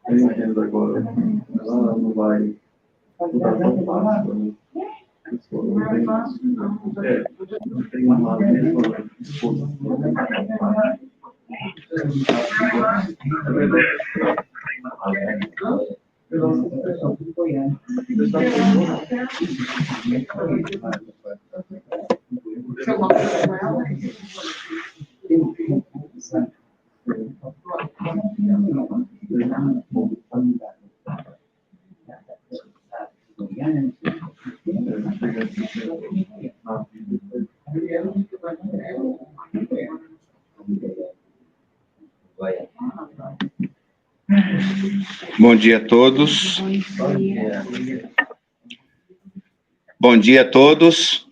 Eu entendo agora. Ela não vai mudar tão fácil, né? Não tem uma mesma disposição. Bom dia a todos. Bom dia a todos.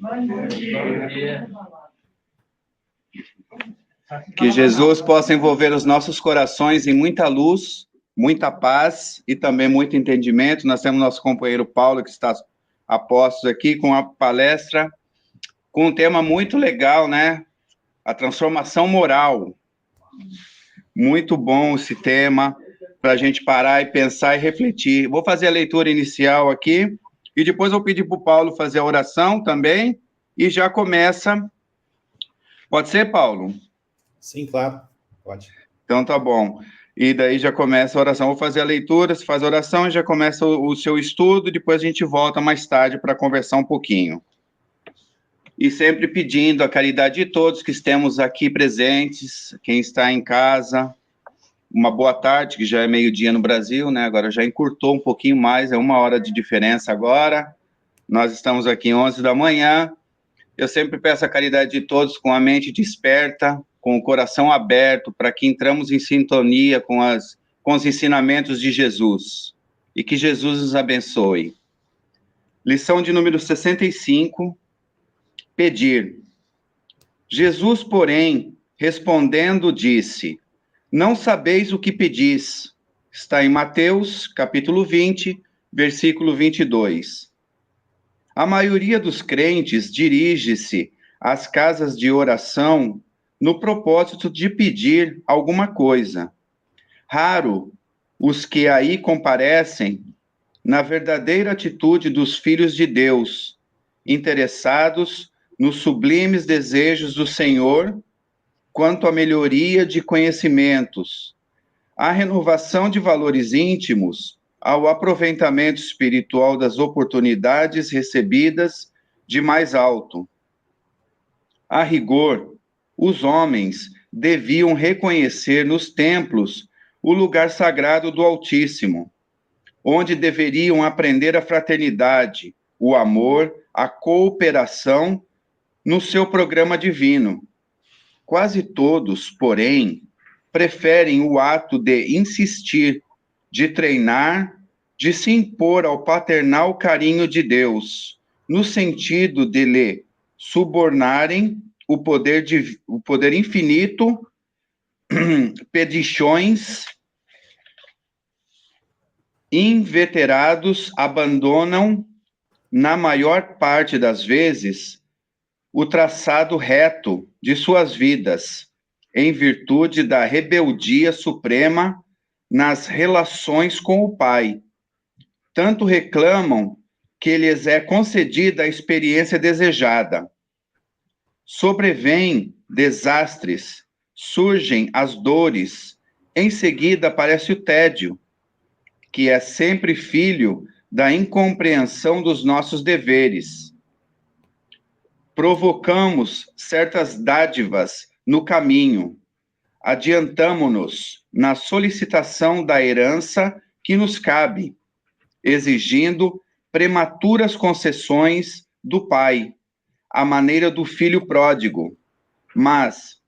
Que Jesus possa envolver os nossos corações em muita luz, muita paz e também muito entendimento. Nós temos nosso companheiro Paulo, que está a postos aqui, com a palestra, com um tema muito legal, né? A transformação moral. Muito bom esse tema, para a gente parar e pensar e refletir. Vou fazer a leitura inicial aqui, e depois vou pedir para o Paulo fazer a oração também, e já começa. Pode ser, Paulo? Sim, claro, pode. Então tá bom. E daí já começa a oração. Vou fazer a leitura, você faz a oração e já começa o seu estudo, depois a gente volta mais tarde para conversar um pouquinho. E sempre pedindo a caridade de todos que estamos aqui presentes, quem está em casa, uma boa tarde, que já é meio-dia no Brasil, né? Agora já encurtou um pouquinho mais, é 1 hora de diferença agora. Nós estamos aqui 11 da manhã. Eu sempre peço a caridade de todos com a mente desperta, com o coração aberto, para que entramos em sintonia com os ensinamentos de Jesus. E que Jesus nos abençoe. Lição de número 65, pedir. Jesus, porém, respondendo, disse: não sabeis o que pedis. Está em Mateus, capítulo 20, versículo 22. A maioria dos crentes dirige-se às casas de oração no propósito de pedir alguma coisa. Raro os que aí comparecem na verdadeira atitude dos filhos de Deus, interessados nos sublimes desejos do Senhor quanto à melhoria de conhecimentos, à renovação de valores íntimos, ao aproveitamento espiritual das oportunidades recebidas de mais alto. A rigor, os homens deviam reconhecer nos templos o lugar sagrado do Altíssimo, onde deveriam aprender a fraternidade, o amor, a cooperação no seu programa divino. Quase todos, porém, preferem o ato de insistir, de treinar, de se impor ao paternal carinho de Deus, no sentido de lhe subornarem o poder infinito, pedições inveterados abandonam, na maior parte das vezes, o traçado reto de suas vidas, em virtude da rebeldia suprema nas relações com o Pai. Tanto reclamam que lhes é concedida a experiência desejada. Sobrevêm desastres, surgem as dores, em seguida aparece o tédio, que é sempre filho da incompreensão dos nossos deveres. Provocamos certas dádivas no caminho, adiantamo-nos na solicitação da herança que nos cabe, exigindo prematuras concessões do pai, à maneira do filho pródigo. Mas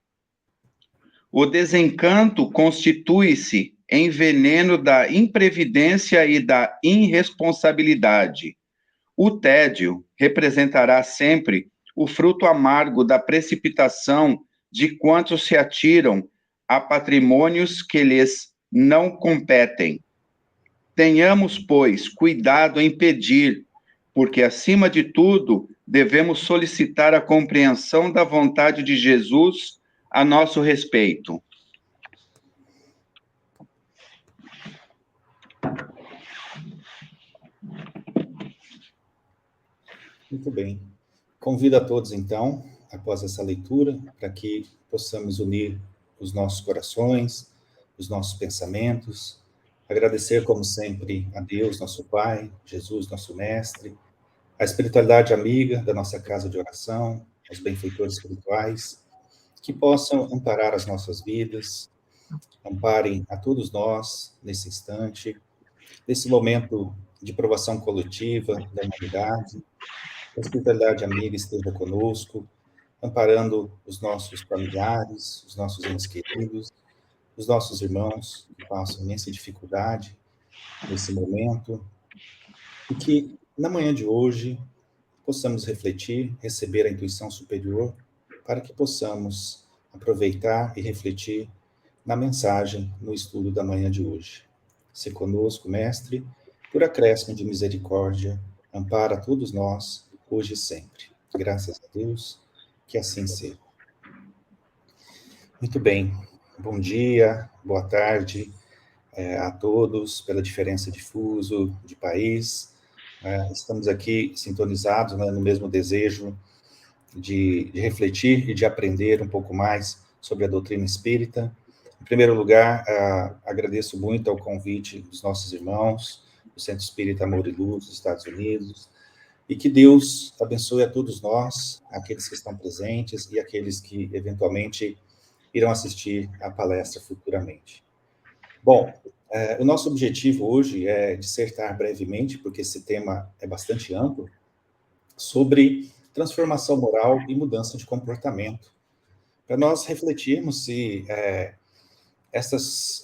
o desencanto constitui-se em veneno da imprevidência e da irresponsabilidade. O tédio representará sempre o fruto amargo da precipitação de quantos se atiram a patrimônios que lhes não competem. Tenhamos, pois, cuidado em pedir porque, acima de tudo, devemos solicitar a compreensão da vontade de Jesus a nosso respeito. Muito bem. Convido a todos, então, após essa leitura, para que possamos unir os nossos corações, os nossos pensamentos, agradecer, como sempre, a Deus, nosso Pai, Jesus, nosso Mestre, a espiritualidade amiga da nossa casa de oração, os benfeitores espirituais, que possam amparar as nossas vidas, amparem a todos nós nesse instante, nesse momento de provação coletiva da humanidade. A espiritualidade amiga esteja conosco, amparando os nossos familiares, os nossos entes queridos, os nossos irmãos que passam imensa dificuldade nesse momento, e que, na manhã de hoje, possamos refletir, receber a intuição superior, para que possamos aproveitar e refletir na mensagem, no estudo da manhã de hoje. Se conosco, Mestre, por acréscimo de misericórdia, ampara todos nós, hoje e sempre. Graças a Deus, que assim seja. Muito bem. Bom dia, boa tarde a todos, pela diferença de fuso, de país. Estamos aqui sintonizados, né, no mesmo desejo de refletir e de aprender um pouco mais sobre a doutrina espírita. Em primeiro lugar, agradeço muito ao convite dos nossos irmãos, do Centro Espírita Amor e Luz, dos Estados Unidos, e que Deus abençoe a todos nós, aqueles que estão presentes e aqueles que, eventualmente, irão assistir à palestra futuramente. Bom, o nosso objetivo hoje é dissertar brevemente, porque esse tema é bastante amplo, sobre transformação moral e mudança de comportamento, para nós refletirmos se essas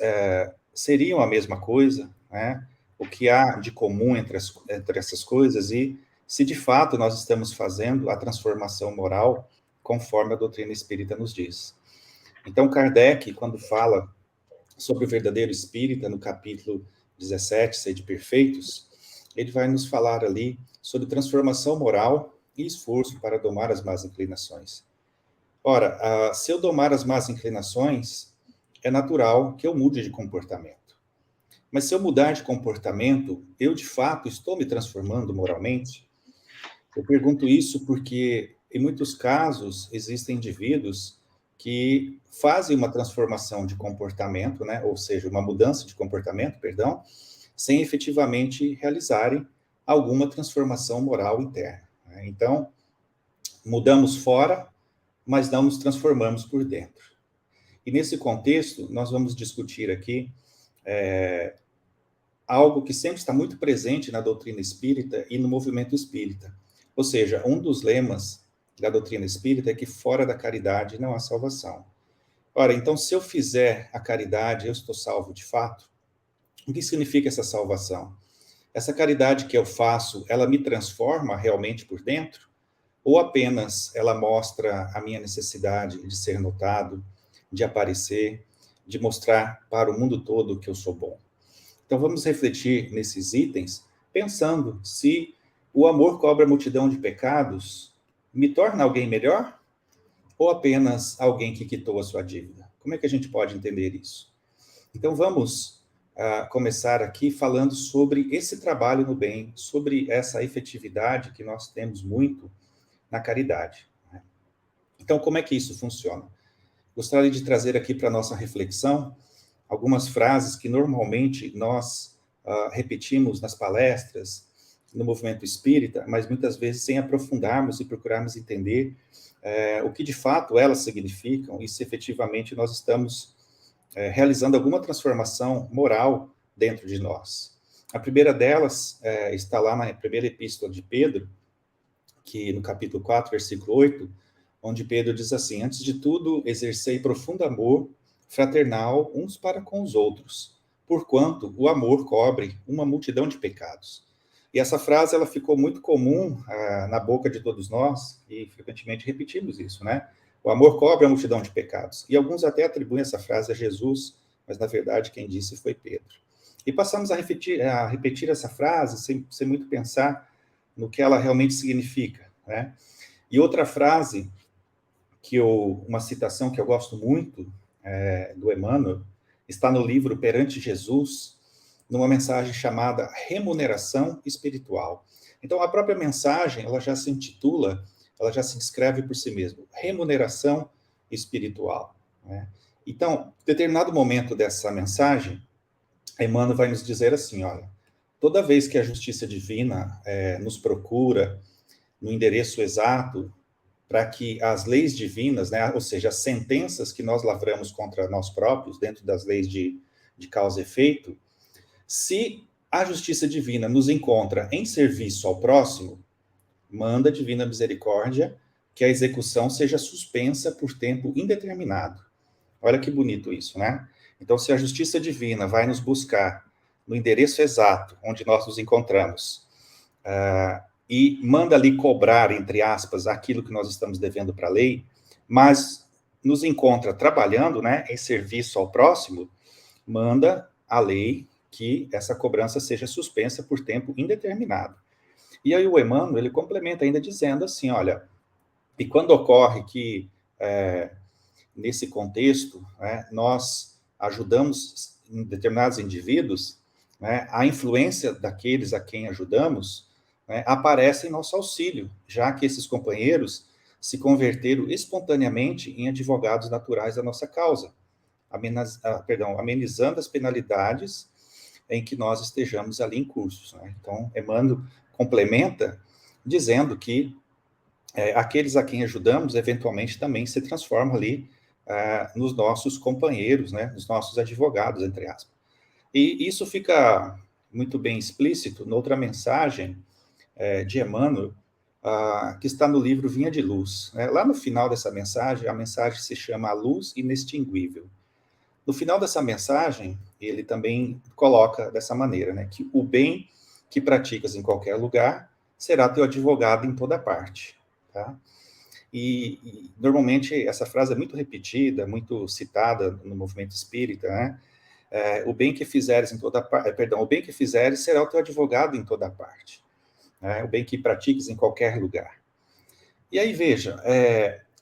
seriam a mesma coisa, né? O que há de comum entre essas coisas e se de fato nós estamos fazendo a transformação moral conforme a doutrina espírita nos diz. Então, Kardec, quando fala sobre o verdadeiro espírita, no capítulo 17, Sede Perfeitos, ele vai nos falar ali sobre transformação moral e esforço para domar as más inclinações. Ora, se eu domar as más inclinações, é natural que eu mude de comportamento. Mas se eu mudar de comportamento, eu de fato estou me transformando moralmente? Eu pergunto isso porque, em muitos casos, existem indivíduos que fazem uma transformação de comportamento, né? Ou seja, uma mudança de comportamento, perdão, sem efetivamente realizarem alguma transformação moral interna. Né? Então, mudamos fora, mas não nos transformamos por dentro. E nesse contexto, nós vamos discutir aqui algo que sempre está muito presente na doutrina espírita e no movimento espírita. Ou seja, um dos lemas da doutrina espírita é que fora da caridade não há salvação. Ora, então, se eu fizer a caridade, eu estou salvo de fato? O que significa essa salvação? Essa caridade que eu faço, ela me transforma realmente por dentro? Ou apenas ela mostra a minha necessidade de ser notado, de aparecer, de mostrar para o mundo todo que eu sou bom? Então, vamos refletir nesses itens, pensando se o amor cobre a multidão de pecados me torna alguém melhor? Ou apenas alguém que quitou a sua dívida? Como é que a gente pode entender isso? Então, vamos começar aqui falando sobre esse trabalho no bem, sobre essa efetividade que nós temos muito na caridade. Então, como é que isso funciona? Gostaria de trazer aqui para a nossa reflexão algumas frases que normalmente nós repetimos nas palestras, no movimento espírita, mas muitas vezes sem aprofundarmos e procurarmos entender o que de fato elas significam e se efetivamente nós estamos realizando alguma transformação moral dentro de nós. A primeira delas está lá na primeira epístola de Pedro, que no capítulo 4, versículo 8, onde Pedro diz assim: antes de tudo, exercei profundo amor fraternal uns para com os outros, porquanto o amor cobre uma multidão de pecados. E essa frase ela ficou muito comum na boca de todos nós, e frequentemente repetimos isso, né? O amor cobre a multidão de pecados. E alguns até atribuem essa frase a Jesus, mas na verdade quem disse foi Pedro. E passamos a repetir essa frase sem muito pensar no que ela realmente significa, né? E outra frase, uma citação que eu gosto muito, do Emmanuel, está no livro Perante Jesus, numa mensagem chamada Remuneração Espiritual. Então, a própria mensagem, ela já se intitula, ela já se descreve por si mesma, Remuneração Espiritual, né? Então, em determinado momento dessa mensagem, Emmanuel vai nos dizer assim, olha, toda vez que a justiça divina nos procura no endereço exato para que as leis divinas, né, ou seja, as sentenças que nós lavramos contra nós próprios, dentro das leis de causa e efeito, se a justiça divina nos encontra em serviço ao próximo, manda a divina misericórdia que a execução seja suspensa por tempo indeterminado. Olha que bonito isso, né? Então, se a justiça divina vai nos buscar no endereço exato onde nós nos encontramos, e manda ali cobrar, entre aspas, aquilo que nós estamos devendo para a lei, mas nos encontra trabalhando, né, em serviço ao próximo, manda a lei que essa cobrança seja suspensa por tempo indeterminado. E aí o Emmanuel, ele complementa ainda dizendo assim, olha, e quando ocorre que, nesse contexto, né, nós ajudamos em determinados indivíduos, né, a influência daqueles a quem ajudamos, né, aparece em nosso auxílio, já que esses companheiros se converteram espontaneamente em advogados naturais da nossa causa, amenizando as penalidades em que nós estejamos ali em cursos, né? Então, Emmanuel complementa dizendo que aqueles a quem ajudamos, eventualmente, também se transformam ali nos nossos companheiros, né, nos nossos advogados, entre aspas. E isso fica muito bem explícito noutra mensagem de Emmanuel, que está no livro Vinha de Luz. Lá no final dessa mensagem, a mensagem se chama A Luz Inextinguível. No final dessa mensagem, ele também coloca dessa maneira, né, que o bem que praticas em qualquer lugar será teu advogado em toda parte, tá? E normalmente essa frase é muito repetida, muito citada no movimento espírita, né? O bem que fizeres em toda parte, o bem que fizeres será o teu advogado em toda parte, né? O bem que pratiques em qualquer lugar. E aí veja,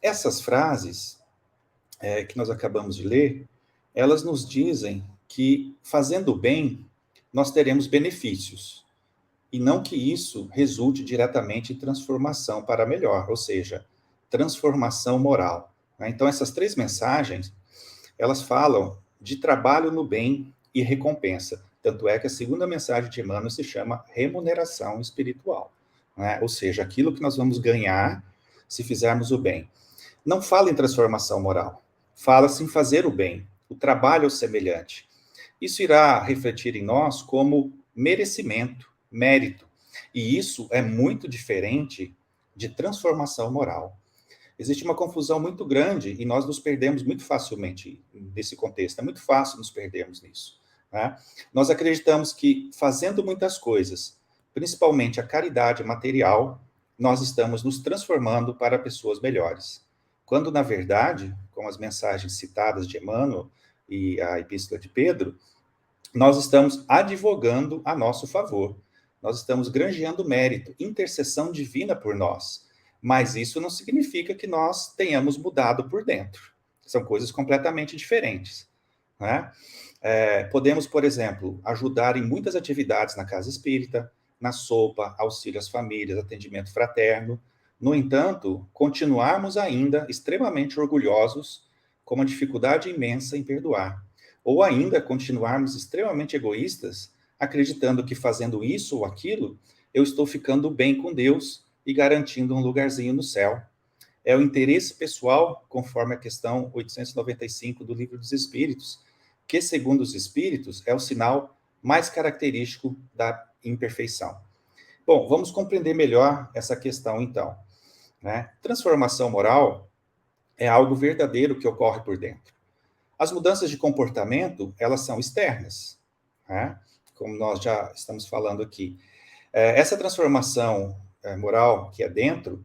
essas frases que nós acabamos de ler, elas nos dizem que fazendo o bem nós teremos benefícios, e não que isso resulte diretamente em transformação para melhor, ou seja, transformação moral, né? Então, essas três mensagens, elas falam de trabalho no bem e recompensa. Tanto é que a segunda mensagem de Emmanuel se chama remuneração espiritual, né? Ou seja, aquilo que nós vamos ganhar se fizermos o bem. Não fala em transformação moral, fala-se em fazer o bem, o trabalho semelhante. Isso irá refletir em nós como merecimento, mérito. E isso é muito diferente de transformação moral. Existe uma confusão muito grande e nós nos perdemos muito facilmente nesse contexto. É muito fácil nos perdermos nisso, né? Nós acreditamos que fazendo muitas coisas, principalmente a caridade material, nós estamos nos transformando para pessoas melhores. Quando, na verdade, com as mensagens citadas de Emmanuel e a Epístola de Pedro, nós estamos advogando a nosso favor. Nós estamos granjeando mérito, intercessão divina por nós. Mas isso não significa que nós tenhamos mudado por dentro. São coisas completamente diferentes, né? Podemos, por exemplo, ajudar em muitas atividades na casa espírita, na sopa, auxílio às famílias, atendimento fraterno. No entanto, continuarmos ainda extremamente orgulhosos, com uma dificuldade imensa em perdoar. Ou ainda continuarmos extremamente egoístas, acreditando que fazendo isso ou aquilo, eu estou ficando bem com Deus e garantindo um lugarzinho no céu. É o interesse pessoal, conforme a questão 895 do Livro dos Espíritos, que, segundo os Espíritos, é o sinal mais característico da imperfeição. Bom, vamos compreender melhor essa questão, então, né? Transformação moral é algo verdadeiro que ocorre por dentro. As mudanças de comportamento, elas são externas, né? Como nós já estamos falando aqui. Essa transformação moral que é dentro,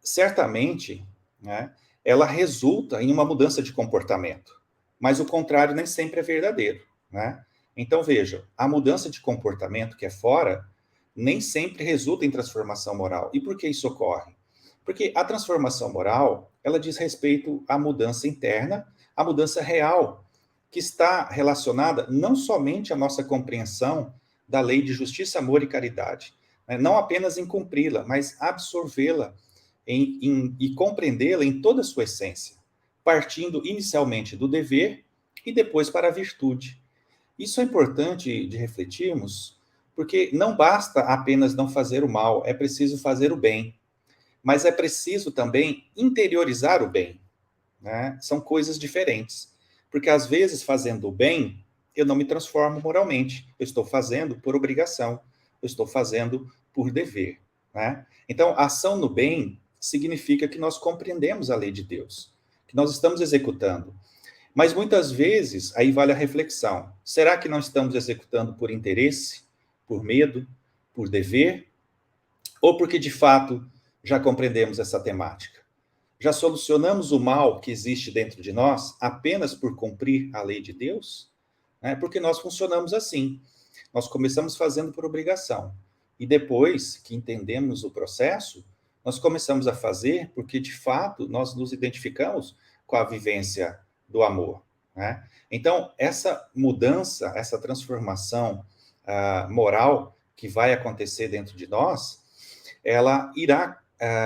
certamente, né, ela resulta em uma mudança de comportamento, mas o contrário nem sempre é verdadeiro, né? Então, veja, a mudança de comportamento que é fora nem sempre resulta em transformação moral. E por que isso ocorre? Porque a transformação moral, ela diz respeito à mudança interna, à mudança real, que está relacionada não somente à nossa compreensão da lei de justiça, amor e caridade, né? Não apenas em cumpri-la, mas absorvê-la e compreendê-la em toda a sua essência, partindo inicialmente do dever e depois para a virtude. Isso é importante de refletirmos, porque não basta apenas não fazer o mal, é preciso fazer o bem. Mas é preciso também interiorizar o bem, né? São coisas diferentes. Porque às vezes, fazendo o bem, eu não me transformo moralmente. Eu estou fazendo por obrigação. Eu estou fazendo por dever, né? Então, a ação no bem significa que nós compreendemos a lei de Deus, que nós estamos executando. Mas muitas vezes, aí vale a reflexão. Será que não estamos executando por interesse, por medo, por dever? Ou porque, de fato, já compreendemos essa temática? Já solucionamos o mal que existe dentro de nós apenas por cumprir a lei de Deus? Porque nós funcionamos assim. Nós começamos fazendo por obrigação. E depois que entendemos o processo, nós começamos a fazer porque, de fato, nós nos identificamos com a vivência do amor, né? Então, essa mudança, essa transformação moral que vai acontecer dentro de nós, ela irá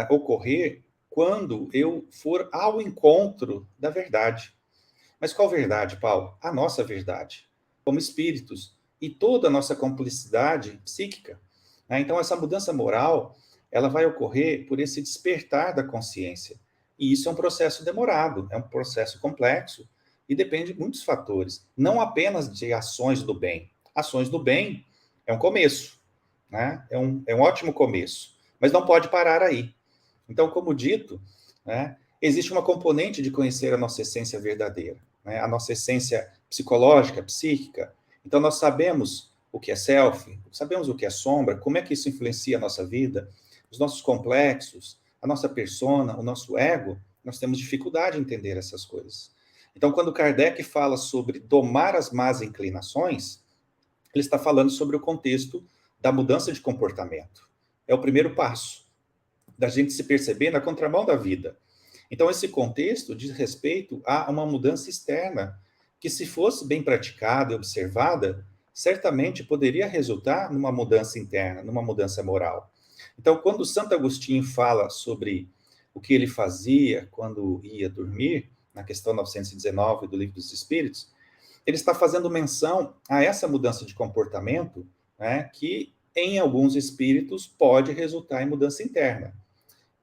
ocorrer quando eu for ao encontro da verdade. Mas qual verdade, Paulo? A nossa verdade, como espíritos, e toda a nossa complexidade psíquica, né? Então, essa mudança moral, ela vai ocorrer por esse despertar da consciência. E isso é um processo demorado, é um processo complexo, e depende de muitos fatores, não apenas de ações do bem. Ações do bem é um começo, né? É um ótimo começo, mas não pode parar aí. Então, como dito, né, existe uma componente de conhecer a nossa essência verdadeira, né, a nossa essência psicológica, psíquica. Então, nós sabemos o que é self, sabemos o que é sombra, como é que isso influencia a nossa vida, os nossos complexos, a nossa persona, o nosso ego. Nós temos dificuldade em entender essas coisas. Então, quando Kardec fala sobre domar as más inclinações, ele está falando sobre o contexto da mudança de comportamento. É o primeiro passo da gente se perceber na contramão da vida. Então, esse contexto diz respeito a uma mudança externa, que se fosse bem praticada e observada, certamente poderia resultar numa mudança interna, numa mudança moral. Então, quando Santo Agostinho fala sobre o que ele fazia quando ia dormir, na questão 919 do Livro dos Espíritos, ele está fazendo menção a essa mudança de comportamento, né, que em alguns espíritos pode resultar em mudança interna.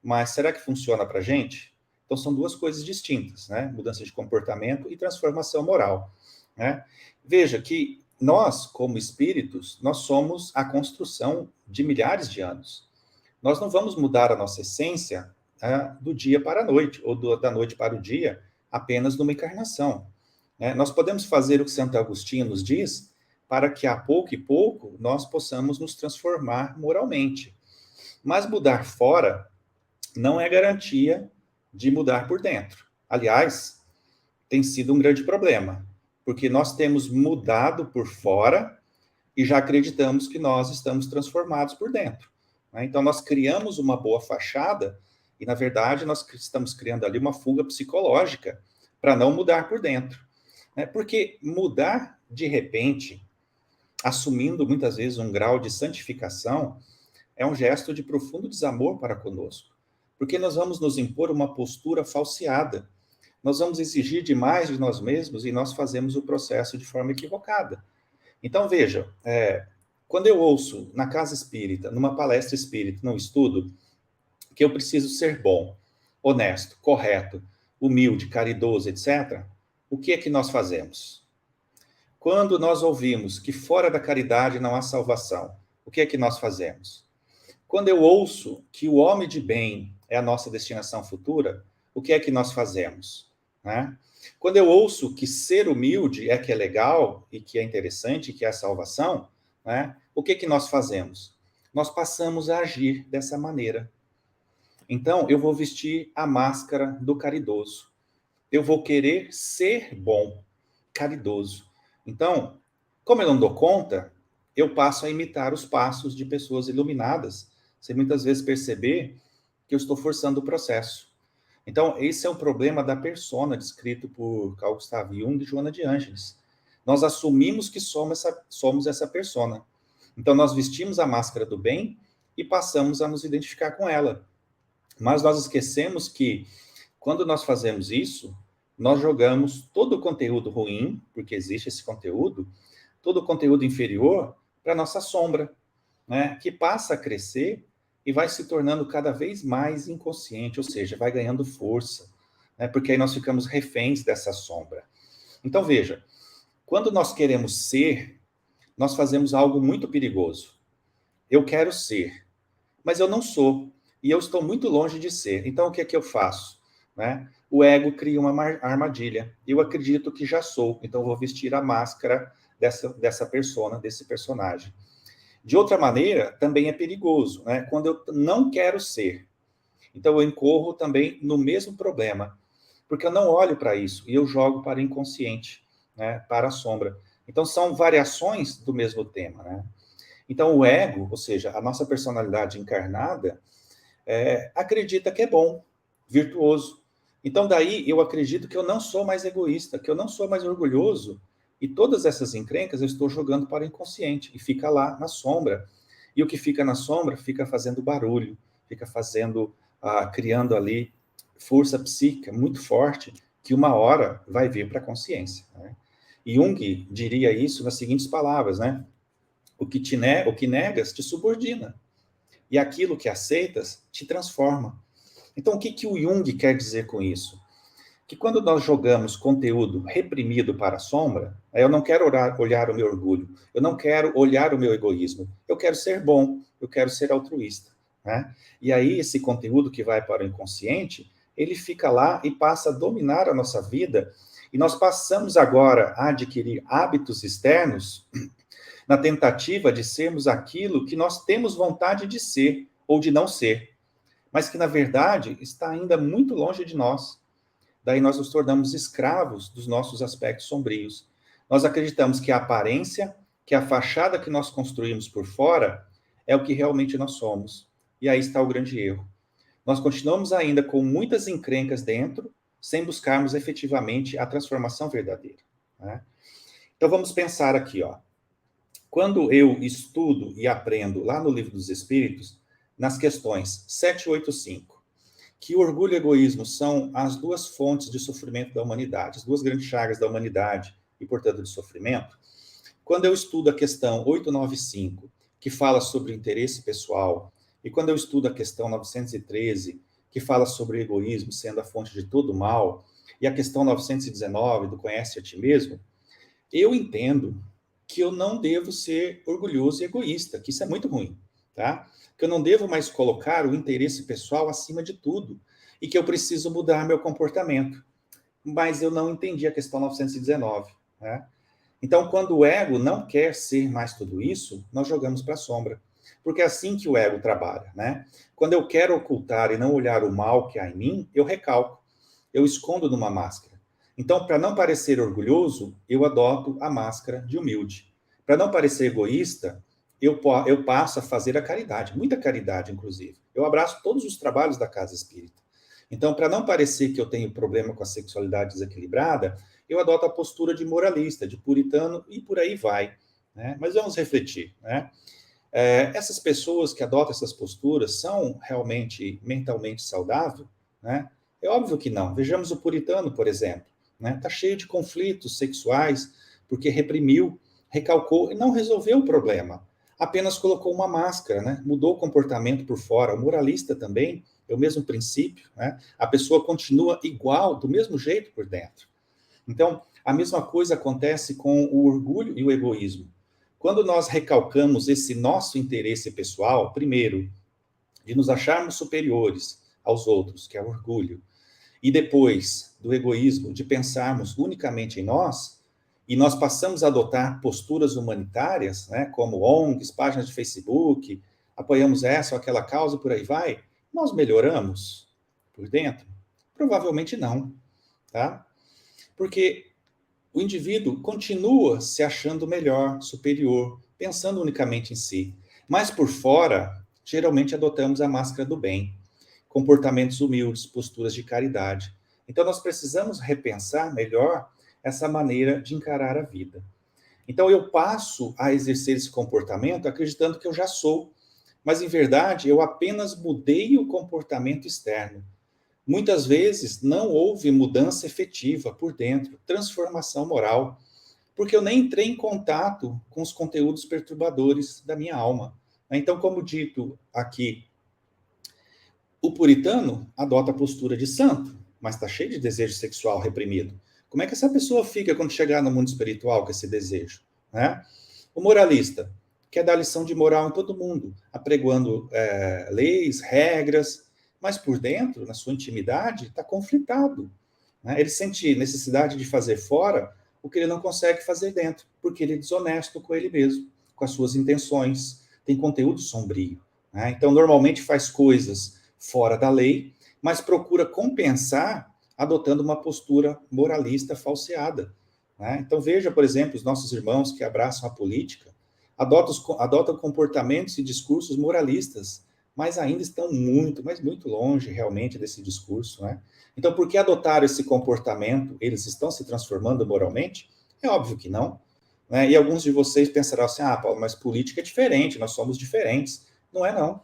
Mas será que funciona para a gente? Então, são duas coisas distintas, né? Mudança de comportamento e transformação moral, né? Veja que nós, como espíritos, nós somos a construção de milhares de anos. Nós não vamos mudar a nossa essência do dia para a noite, ou da noite para o dia, apenas numa encarnação, né? Nós podemos fazer o que Santo Agostinho nos diz, para que a pouco e pouco nós possamos nos transformar moralmente. Mas mudar fora não é garantia de mudar por dentro. Aliás, tem sido um grande problema, porque nós temos mudado por fora e já acreditamos que nós estamos transformados por dentro, né? Então, nós criamos uma boa fachada e, na verdade, nós estamos criando ali uma fuga psicológica para não mudar por dentro, né? Porque mudar de repente, assumindo muitas vezes um grau de santificação, é um gesto de profundo desamor para conosco. Porque nós vamos nos impor uma postura falseada. Nós vamos exigir demais de nós mesmos e nós fazemos o processo de forma equivocada. Então, veja, quando eu ouço na casa espírita, numa palestra espírita, num estudo, que eu preciso ser bom, honesto, correto, humilde, caridoso, etc., o que é que nós fazemos? Quando nós ouvimos que fora da caridade não há salvação, o que é que nós fazemos? Quando eu ouço que o homem de bem é a nossa destinação futura, o que é que nós fazemos, né? Quando eu ouço que ser humilde é que é legal e que é interessante, que é a salvação, né? O que é que nós fazemos? Nós passamos a agir dessa maneira. Então, eu vou vestir a máscara do caridoso. Eu vou querer ser bom, caridoso. Então, como eu não dou conta, eu passo a imitar os passos de pessoas iluminadas, sem muitas vezes perceber que eu estou forçando o processo. Então, esse é o problema da persona, descrito por Carl Gustav Jung e Joana de Ângeles. Nós assumimos que somos essa persona. Então, nós vestimos a máscara do bem e passamos a nos identificar com ela. Mas nós esquecemos que, quando nós fazemos isso, nós jogamos todo o conteúdo ruim, porque existe esse conteúdo, todo o conteúdo inferior, para a nossa sombra, né? Que passa a crescer e vai se tornando cada vez mais inconsciente, ou seja, vai ganhando força, né? Porque aí nós ficamos reféns dessa sombra. Então, veja, quando nós queremos ser, nós fazemos algo muito perigoso. Eu quero ser, mas eu não sou, e eu estou muito longe de ser. Então, o que é que eu faço? Né? O ego cria uma armadilha. Eu acredito que já sou, então vou vestir a máscara dessa persona, desse personagem. De outra maneira, também é perigoso, né? Quando eu não quero ser. Então, eu incorro também no mesmo problema, porque eu não olho para isso e eu jogo para o inconsciente, né? Para a sombra. Então, são variações do mesmo tema, né? Então, o ego, ou seja, a nossa personalidade encarnada, acredita que é bom, virtuoso. Então, daí, eu acredito que eu não sou mais egoísta, que eu não sou mais orgulhoso, e todas essas encrencas eu estou jogando para o inconsciente, e fica lá na sombra. E o que fica na sombra fica fazendo barulho, fica criando ali força psíquica muito forte, que uma hora vai vir para a consciência, né? E Jung diria isso nas seguintes palavras, né? O que negas te subordina, e aquilo que aceitas te transforma. Então, o que o Jung quer dizer com isso? Que quando nós jogamos conteúdo reprimido para a sombra, eu não quero olhar o meu orgulho, eu não quero olhar o meu egoísmo, eu quero ser bom, eu quero ser altruísta, né? E aí esse conteúdo que vai para o inconsciente, ele fica lá e passa a dominar a nossa vida, e nós passamos agora a adquirir hábitos externos na tentativa de sermos aquilo que nós temos vontade de ser ou de não ser, mas que na verdade está ainda muito longe de nós. Daí nós nos tornamos escravos dos nossos aspectos sombrios. Nós acreditamos que a aparência, que a fachada que nós construímos por fora, é o que realmente nós somos. E aí está o grande erro. Nós continuamos ainda com muitas encrencas dentro, sem buscarmos efetivamente a transformação verdadeira, né? Então vamos pensar aqui, ó. Quando eu estudo e aprendo lá no Livro dos Espíritos, nas questões 785, que o orgulho e o egoísmo são as duas fontes de sofrimento da humanidade, as duas grandes chagas da humanidade e, portanto, de sofrimento. Quando eu estudo a questão 895, que fala sobre o interesse pessoal, e quando eu estudo a questão 913, que fala sobre o egoísmo sendo a fonte de todo o mal, e a questão 919, do conhece a ti mesmo, eu entendo que eu não devo ser orgulhoso e egoísta, que isso é muito ruim, tá? Que eu não devo mais colocar o interesse pessoal acima de tudo e que eu preciso mudar meu comportamento. Mas eu não entendi a questão 919, né? Então, quando o ego não quer ser mais tudo isso, nós jogamos para a sombra. Porque é assim que o ego trabalha, né? Quando eu quero ocultar e não olhar o mal que há em mim, eu recalco, eu escondo numa máscara. Então, para não parecer orgulhoso, eu adoto a máscara de humilde. Para não parecer egoísta, eu passo a fazer a caridade, muita caridade, inclusive. Eu abraço todos os trabalhos da Casa Espírita. Então, para não parecer que eu tenho problema com a sexualidade desequilibrada, eu adoto a postura de moralista, de puritano, e por aí vai, né? Mas vamos refletir, né? Essas pessoas que adotam essas posturas são realmente mentalmente saudáveis, né? É óbvio que não. Vejamos o puritano, por exemplo, né? Está cheio de conflitos sexuais, porque reprimiu, recalcou e não resolveu o problema. Apenas colocou uma máscara, né? Mudou o comportamento por fora. O moralista também é o mesmo princípio, né? A pessoa continua igual, do mesmo jeito por dentro. Então, a mesma coisa acontece com o orgulho e o egoísmo. Quando nós recalcamos esse nosso interesse pessoal, primeiro, de nos acharmos superiores aos outros, que é o orgulho, e depois do egoísmo, de pensarmos unicamente em nós, e nós passamos a adotar posturas humanitárias, né, como ONGs, páginas de Facebook, apoiamos essa ou aquela causa, por aí vai, nós melhoramos por dentro? Provavelmente não, tá? Porque o indivíduo continua se achando melhor, superior, pensando unicamente em si. Mas por fora, geralmente adotamos a máscara do bem, comportamentos humildes, posturas de caridade. Então nós precisamos repensar melhor essa maneira de encarar a vida. Então eu passo a exercer esse comportamento acreditando que eu já sou, mas em verdade eu apenas mudei o comportamento externo. Muitas vezes não houve mudança efetiva por dentro, transformação moral, porque eu nem entrei em contato com os conteúdos perturbadores da minha alma. Então, como dito aqui, o puritano adota a postura de santo, mas está cheio de desejo sexual reprimido. Como é que essa pessoa fica quando chegar no mundo espiritual com esse desejo? Né? O moralista quer dar lição de moral em todo mundo, apregoando leis, regras, mas por dentro, na sua intimidade, está conflitado. Né? Ele sente necessidade de fazer fora o que ele não consegue fazer dentro, porque ele é desonesto com ele mesmo, com as suas intenções, tem conteúdo sombrio. Né? Então, normalmente faz coisas fora da lei, mas procura compensar adotando uma postura moralista falseada. Né? Então, veja, por exemplo, os nossos irmãos que abraçam a política, adotam comportamentos e discursos moralistas, mas ainda estão muito, mas muito longe realmente desse discurso. Né? Então, por que adotaram esse comportamento? Eles estão se transformando moralmente? É óbvio que não. Né? E alguns de vocês pensarão assim, Paulo, mas política é diferente, nós somos diferentes. Não é não.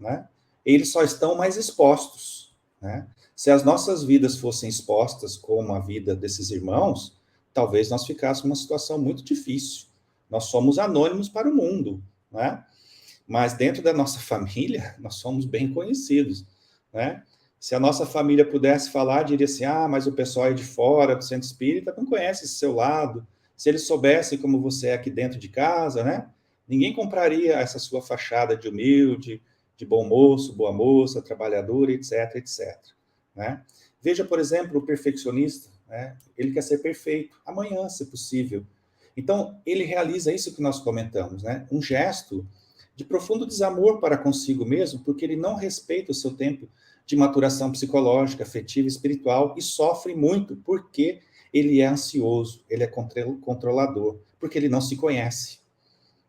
Né? Eles só estão mais expostos. Né? Se as nossas vidas fossem expostas como a vida desses irmãos, talvez nós ficássemos numa situação muito difícil. Nós somos anônimos para o mundo, né? Mas dentro da nossa família, nós somos bem conhecidos, né? Se a nossa família pudesse falar, diria assim, mas o pessoal aí de fora do centro espírita não conhece esse seu lado. Se eles soubessem como você é aqui dentro de casa, né? Ninguém compraria essa sua fachada de humilde, de bom moço, boa moça, trabalhadora, etc, etc. Né? Veja, por exemplo, o perfeccionista, né? Ele quer ser perfeito, amanhã, se possível. Então, ele realiza isso que nós comentamos, né? Um gesto de profundo desamor para consigo mesmo, porque ele não respeita o seu tempo de maturação psicológica, afetiva, espiritual, e sofre muito, porque ele é ansioso, ele é controlador, porque ele não se conhece.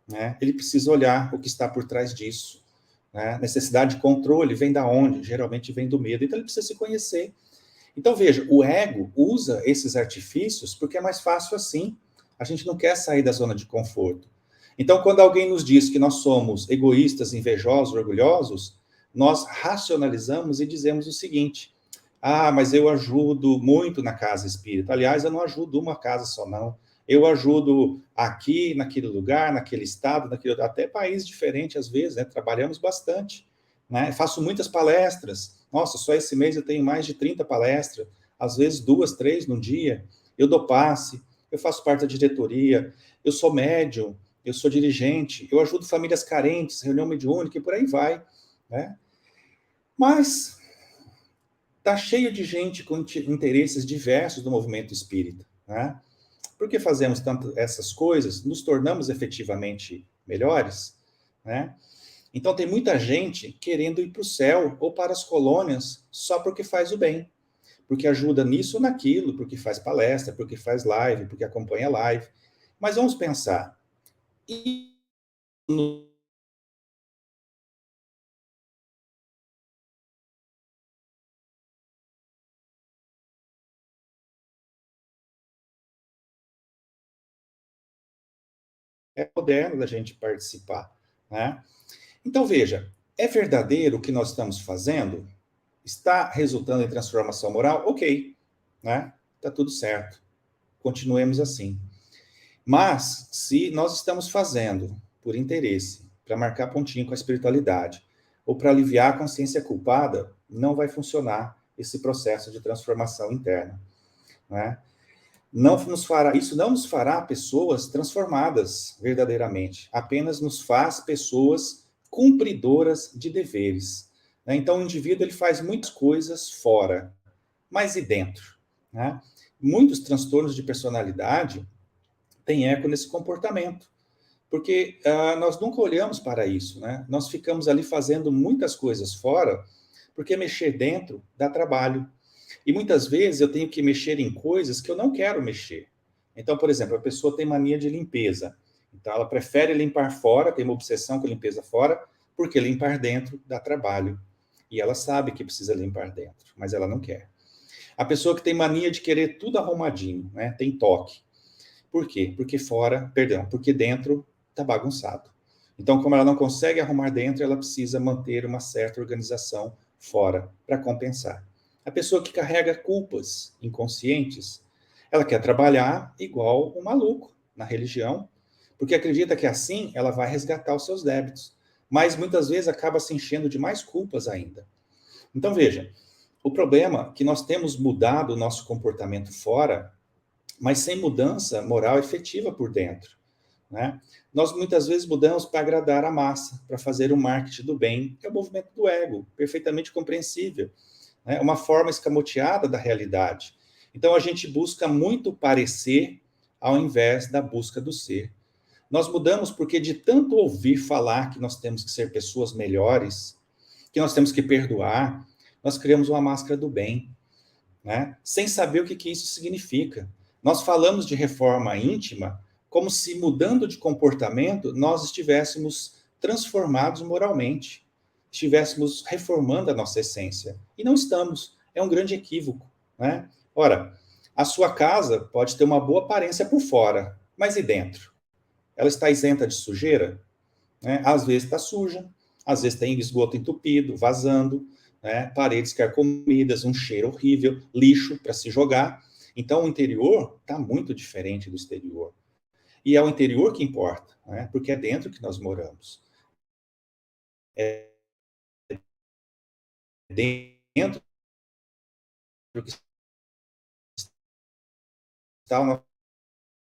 Né? Ele precisa olhar o que está por trás disso. Né? Necessidade de controle vem da onde? Geralmente vem do medo, então ele precisa se conhecer. Então, veja, o ego usa esses artifícios porque é mais fácil assim. A gente não quer sair da zona de conforto. Então, quando alguém nos diz que nós somos egoístas, invejosos, orgulhosos, nós racionalizamos e dizemos o seguinte, mas eu ajudo muito na casa espírita. Aliás, eu não ajudo uma casa só, não. Eu ajudo aqui, naquele lugar, naquele estado, até país diferente, às vezes, né? Trabalhamos bastante. Né? Faço muitas palestras. Nossa, só esse mês eu tenho mais de 30 palestras, às vezes 2, 3 no dia. Eu dou passe, eu faço parte da diretoria, eu sou médium, eu sou dirigente, eu ajudo famílias carentes, reunião mediúnica e por aí vai. Né? Mas está cheio de gente com interesses diversos do movimento espírita. Né? Por que fazemos tanto essas coisas? Nos tornamos efetivamente melhores? Né? Então, tem muita gente querendo ir para o céu ou para as colônias só porque faz o bem. Porque ajuda nisso ou naquilo, porque faz palestra, porque faz live, porque acompanha live. Mas vamos pensar. E é moderno da gente participar. Né? Então, veja, é verdadeiro o que nós estamos fazendo? Está resultando em transformação moral? Ok, né? Tá tudo certo. Continuemos assim. Mas, se nós estamos fazendo por interesse, para marcar pontinho com a espiritualidade, ou para aliviar a consciência culpada, não vai funcionar esse processo de transformação interna. Né? Isso não nos fará pessoas transformadas verdadeiramente, apenas nos faz pessoas cumpridoras de deveres. Né? Então, o indivíduo ele faz muitas coisas fora, mas e dentro? Né? Muitos transtornos de personalidade têm eco nesse comportamento, porque nós nunca olhamos para isso. Né? Nós ficamos ali fazendo muitas coisas fora, porque mexer dentro dá trabalho. E muitas vezes eu tenho que mexer em coisas que eu não quero mexer. Então, por exemplo, a pessoa tem mania de limpeza. Então, ela prefere limpar fora, tem uma obsessão com limpeza fora, porque limpar dentro dá trabalho. E ela sabe que precisa limpar dentro, mas ela não quer. A pessoa que tem mania de querer tudo arrumadinho, né? Tem toque. Por quê? Porque dentro está bagunçado. Então, como ela não consegue arrumar dentro, ela precisa manter uma certa organização fora para compensar. A pessoa que carrega culpas inconscientes, ela quer trabalhar igual um maluco na religião, porque acredita que assim ela vai resgatar os seus débitos. Mas muitas vezes acaba se enchendo de mais culpas ainda. Então, veja, o problema é que nós temos mudado o nosso comportamento fora, mas sem mudança moral efetiva por dentro, né? Nós muitas vezes mudamos para agradar a massa, para fazer o marketing do bem, que é o movimento do ego, perfeitamente compreensível, né? Uma forma escamoteada da realidade. Então a gente busca muito parecer ao invés da busca do ser. Nós mudamos porque de tanto ouvir falar que nós temos que ser pessoas melhores, que nós temos que perdoar, nós criamos uma máscara do bem, né? Sem saber o que isso significa. Nós falamos de reforma íntima como se mudando de comportamento nós estivéssemos transformados moralmente, estivéssemos reformando a nossa essência. E não estamos. É um grande equívoco, né? Ora, a sua casa pode ter uma boa aparência por fora, mas e dentro? Ela está isenta de sujeira? Né? Às vezes está suja, às vezes tem esgoto entupido, vazando, né? Paredes carcomidas, um cheiro horrível, lixo para se jogar. Então, o interior está muito diferente do exterior. E é o interior que importa, né? Porque é dentro que nós moramos. É dentro que está o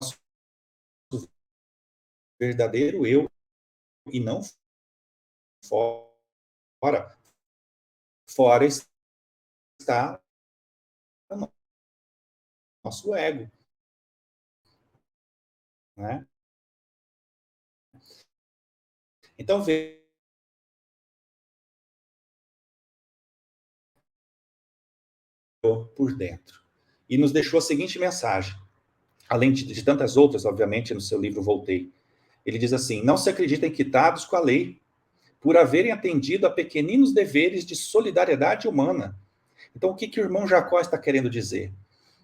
nosso verdadeiro eu, e não fora. Fora está o nosso ego, né? Então, veja por dentro. E nos deixou a seguinte mensagem, além de tantas outras, obviamente, no seu livro Voltei. Ele diz assim: não se acreditem quitados com a lei, por haverem atendido a pequeninos deveres de solidariedade humana. Então, o que o irmão Jacó está querendo dizer?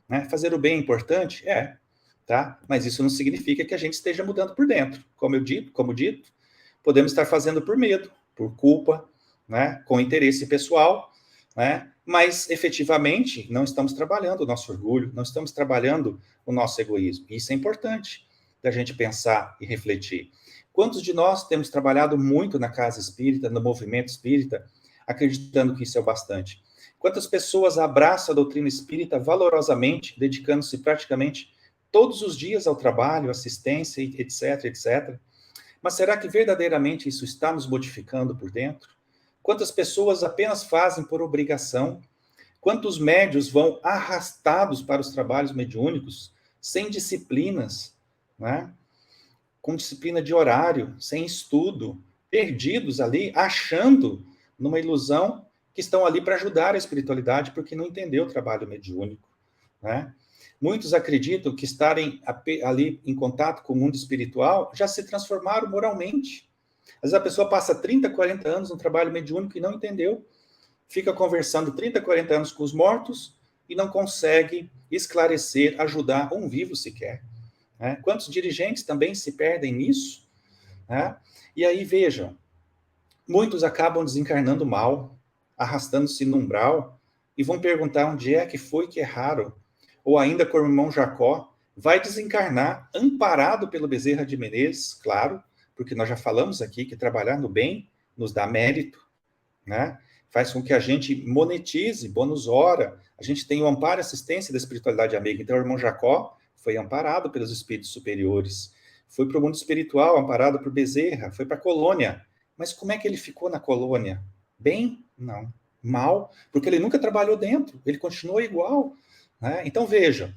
Né? Fazer o bem é importante? É, tá? Mas isso não significa que a gente esteja mudando por dentro. Como dito, podemos estar fazendo por medo, por culpa, né? Com interesse pessoal, né? Mas, efetivamente, não estamos trabalhando o nosso orgulho, não estamos trabalhando o nosso egoísmo. Isso é importante da gente pensar e refletir. Quantos de nós temos trabalhado muito na casa espírita, no movimento espírita, acreditando que isso é o bastante? Quantas pessoas abraçam a doutrina espírita valorosamente, dedicando-se praticamente todos os dias ao trabalho, assistência, etc, etc. Mas será que verdadeiramente isso está nos modificando por dentro? Quantas pessoas apenas fazem por obrigação? Quantos médios vão arrastados para os trabalhos mediúnicos, sem disciplinas, né? Com disciplina de horário, sem estudo, perdidos ali, achando, numa ilusão, que estão ali para ajudar a espiritualidade, porque não entendeu o trabalho mediúnico, né? Muitos acreditam que estarem ali em contato com o mundo espiritual já se transformaram moralmente. Às vezes a pessoa passa 30, 40 anos no trabalho mediúnico e não entendeu. Fica conversando 30, 40 anos com os mortos e não consegue esclarecer, ajudar um vivo sequer. Né? Quantos dirigentes também se perdem nisso? Né? E aí, vejam, muitos acabam desencarnando mal, arrastando-se no umbral, e vão perguntar onde é que foi que erraram. Ou ainda, como o irmão Jacó, vai desencarnar amparado pelo Bezerra de Menezes, claro, porque nós já falamos aqui que trabalhar no bem nos dá mérito, né? Faz com que a gente monetize, bônus hora, a gente tem o amparo e assistência da espiritualidade amiga. Então, o irmão Jacó foi amparado pelos espíritos superiores, foi para o mundo espiritual, amparado por Bezerra, foi para a colônia. Mas como é que ele ficou na colônia? Bem? Não. Mal? Porque ele nunca trabalhou dentro, ele continuou igual. Né? Então, vejam,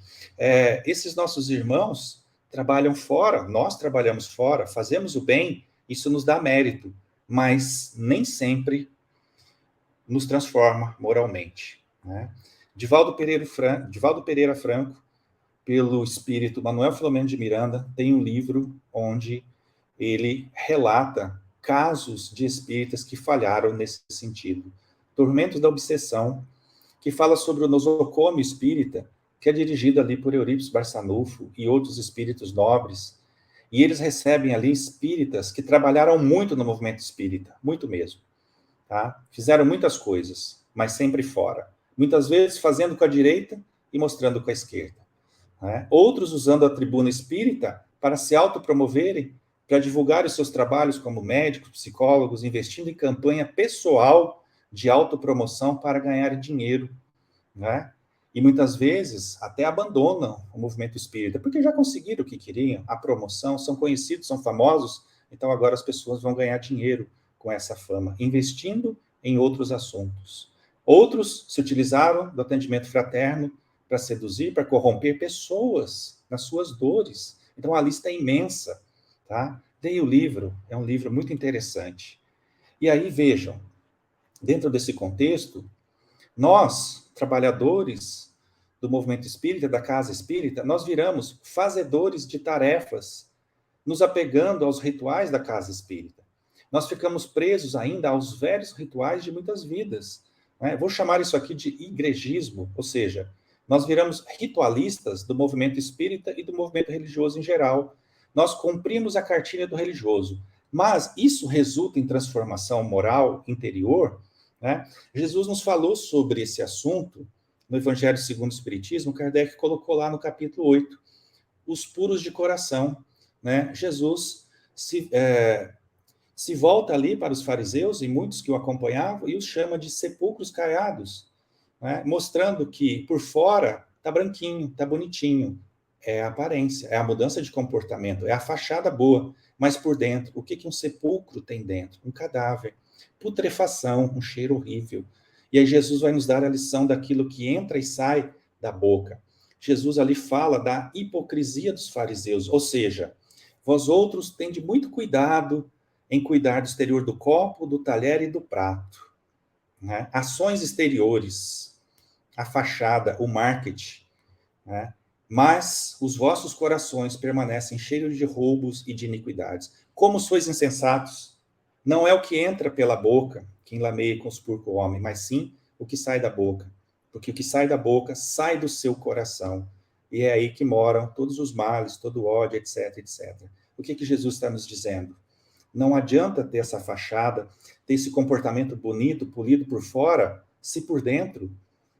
esses nossos irmãos trabalham fora, nós trabalhamos fora, fazemos o bem, isso nos dá mérito, mas nem sempre nos transforma moralmente. Né? Divaldo Pereira Franco, pelo espírito Manuel Filomeno de Miranda, tem um livro onde ele relata casos de espíritas que falharam nesse sentido. Tormentos da Obsessão, que fala sobre o nosocomio espírita, que é dirigido ali por Eurípides Barçanufo e outros espíritos nobres, e eles recebem ali espíritas que trabalharam muito no movimento espírita, muito mesmo, tá? Fizeram muitas coisas, mas sempre fora. Muitas vezes fazendo com a direita e mostrando com a esquerda, né? Outros usando a tribuna espírita para se autopromoverem, para divulgar os seus trabalhos como médicos, psicólogos, investindo em campanha pessoal de autopromoção para ganhar dinheiro, né? E muitas vezes até abandonam o movimento espírita, porque já conseguiram o que queriam, a promoção, são conhecidos, são famosos, então agora as pessoas vão ganhar dinheiro com essa fama, investindo em outros assuntos. Outros se utilizaram do atendimento fraterno para seduzir, para corromper pessoas nas suas dores. Então a lista é imensa, tá? Leia o livro, é um livro muito interessante. E aí, vejam, dentro desse contexto, nós, trabalhadores do movimento espírita, da casa espírita, nós viramos fazedores de tarefas, nos apegando aos rituais da casa espírita. Nós ficamos presos ainda aos velhos rituais de muitas vidas, né? Vou chamar isso aqui de igrejismo, ou seja, nós viramos ritualistas do movimento espírita e do movimento religioso em geral. Nós cumprimos a cartilha do religioso, mas isso resulta em transformação moral interior, né? Jesus nos falou sobre esse assunto no Evangelho segundo o Espiritismo. Kardec colocou lá no capítulo 8, os puros de coração, né? Jesus se volta ali para os fariseus e muitos que o acompanhavam e os chama de sepulcros caiados, né? Mostrando que por fora está branquinho, está bonitinho, é a aparência, é a mudança de comportamento, é a fachada boa, mas por dentro, o que um sepulcro tem dentro? Um cadáver, putrefação, um cheiro horrível. E aí Jesus vai nos dar a lição daquilo que entra e sai da boca. Jesus ali fala da hipocrisia dos fariseus, ou seja, vós outros tende muito cuidado em cuidar do exterior do copo, do talher e do prato, né? Ações exteriores, a fachada, o marketing, né? Mas os vossos corações permanecem cheios de roubos e de iniquidades. Como sois insensatos? Não é o que entra pela boca que enlameia e conspurca o homem, mas sim o que sai da boca. Porque o que sai da boca sai do seu coração. E é aí que moram todos os males, todo o ódio, etc, etc. O que Jesus está nos dizendo? Não adianta ter essa fachada, ter esse comportamento bonito, polido por fora, se por dentro,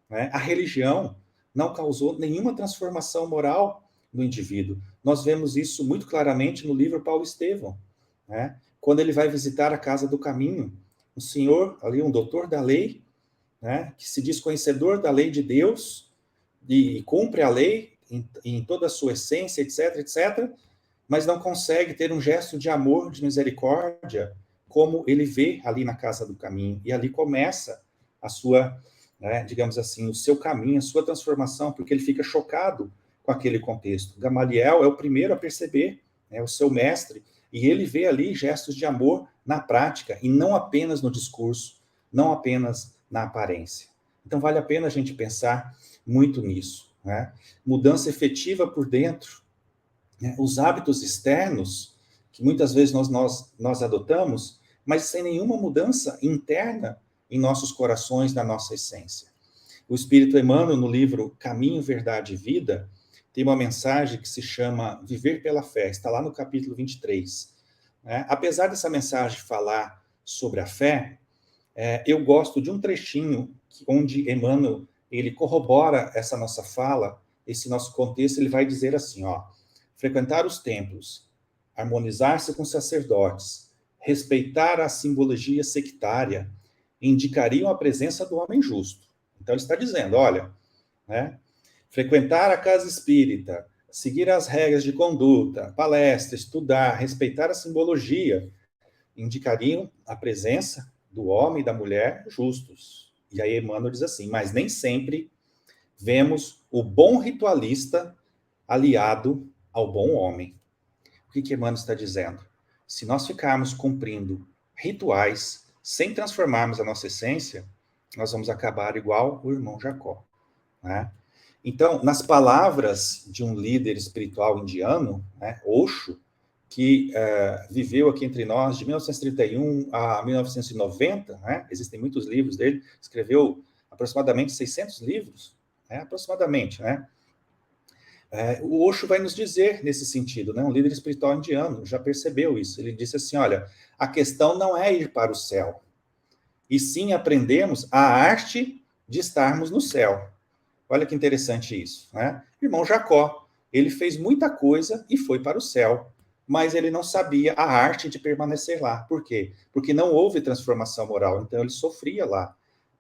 né, a religião não causou nenhuma transformação moral no indivíduo. Nós vemos isso muito claramente no livro Paulo Estevão, né? Quando ele vai visitar a Casa do Caminho, um senhor, ali um doutor da lei, né, que se diz conhecedor da lei de Deus e cumpre a lei em toda a sua essência, etc, etc, mas não consegue ter um gesto de amor, de misericórdia, como ele vê ali na Casa do Caminho. E ali começa a sua, né, digamos assim, o seu caminho, a sua transformação, porque ele fica chocado com aquele contexto. Gamaliel é o primeiro a perceber, né, o seu mestre, e ele vê ali gestos de amor na prática, e não apenas no discurso, não apenas na aparência. Então vale a pena a gente pensar muito nisso, né? Mudança efetiva por dentro, né? Os hábitos externos, que muitas vezes nós adotamos, mas sem nenhuma mudança interna em nossos corações, na nossa essência. O Espírito Emmanuel, no livro Caminho, Verdade e Vida, tem uma mensagem que se chama Viver pela Fé, está lá no capítulo 23. Né? Apesar dessa mensagem falar sobre a fé, eu gosto de um trechinho onde Emmanuel ele corrobora essa nossa fala, esse nosso contexto. Ele vai dizer assim, ó: frequentar os templos, harmonizar-se com sacerdotes, respeitar a simbologia sectária, indicariam a presença do homem justo. Então ele está dizendo, olha, né, frequentar a casa espírita, seguir as regras de conduta, palestra, estudar, respeitar a simbologia, indicariam a presença do homem e da mulher justos. E aí Emmanuel diz assim, mas nem sempre vemos o bom ritualista aliado ao bom homem. O que Emmanuel está dizendo? Se nós ficarmos cumprindo rituais sem transformarmos a nossa essência, nós vamos acabar igual o irmão Jacó, né? Então, nas palavras de um líder espiritual indiano, né, Osho, que viveu aqui entre nós de 1931 a 1990, né? Existem muitos livros dele, escreveu aproximadamente 600 livros, né? Aproximadamente, né? O Osho vai nos dizer nesse sentido, né? Um líder espiritual indiano já percebeu isso. Ele disse assim, olha, a questão não é ir para o céu, e sim aprendemos a arte de estarmos no céu. Olha que interessante isso, né? Irmão Jacó, ele fez muita coisa e foi para o céu, mas ele não sabia a arte de permanecer lá. Por quê? Porque não houve transformação moral, então ele sofria lá,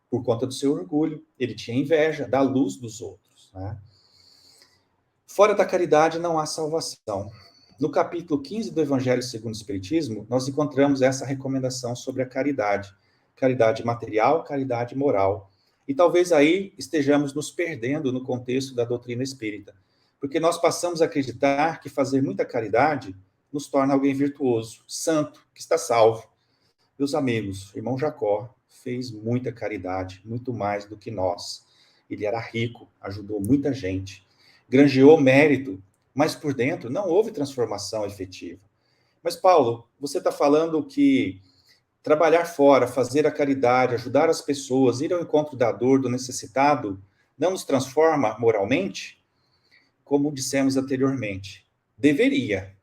por conta do seu orgulho, ele tinha inveja da luz dos outros, né? Fora da caridade não há salvação. No capítulo 15 do Evangelho segundo o Espiritismo, nós encontramos essa recomendação sobre a caridade. Caridade material, caridade moral. E talvez aí estejamos nos perdendo no contexto da doutrina espírita. Porque nós passamos a acreditar que fazer muita caridade nos torna alguém virtuoso, santo, que está salvo. Meus amigos, o irmão Jacó fez muita caridade, muito mais do que nós. Ele era rico, ajudou muita gente, granjeou mérito, mas por dentro não houve transformação efetiva. Mas, Paulo, você está falando que trabalhar fora, fazer a caridade, ajudar as pessoas, ir ao encontro da dor, do necessitado, não nos transforma moralmente? Como dissemos anteriormente, deveria,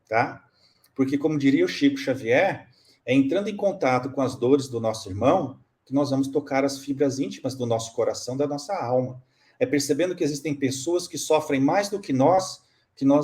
tá? Porque, como diria o Chico Xavier, é entrando em contato com as dores do nosso irmão que nós vamos tocar as fibras íntimas do nosso coração, da nossa alma. É percebendo que existem pessoas que sofrem mais do que nós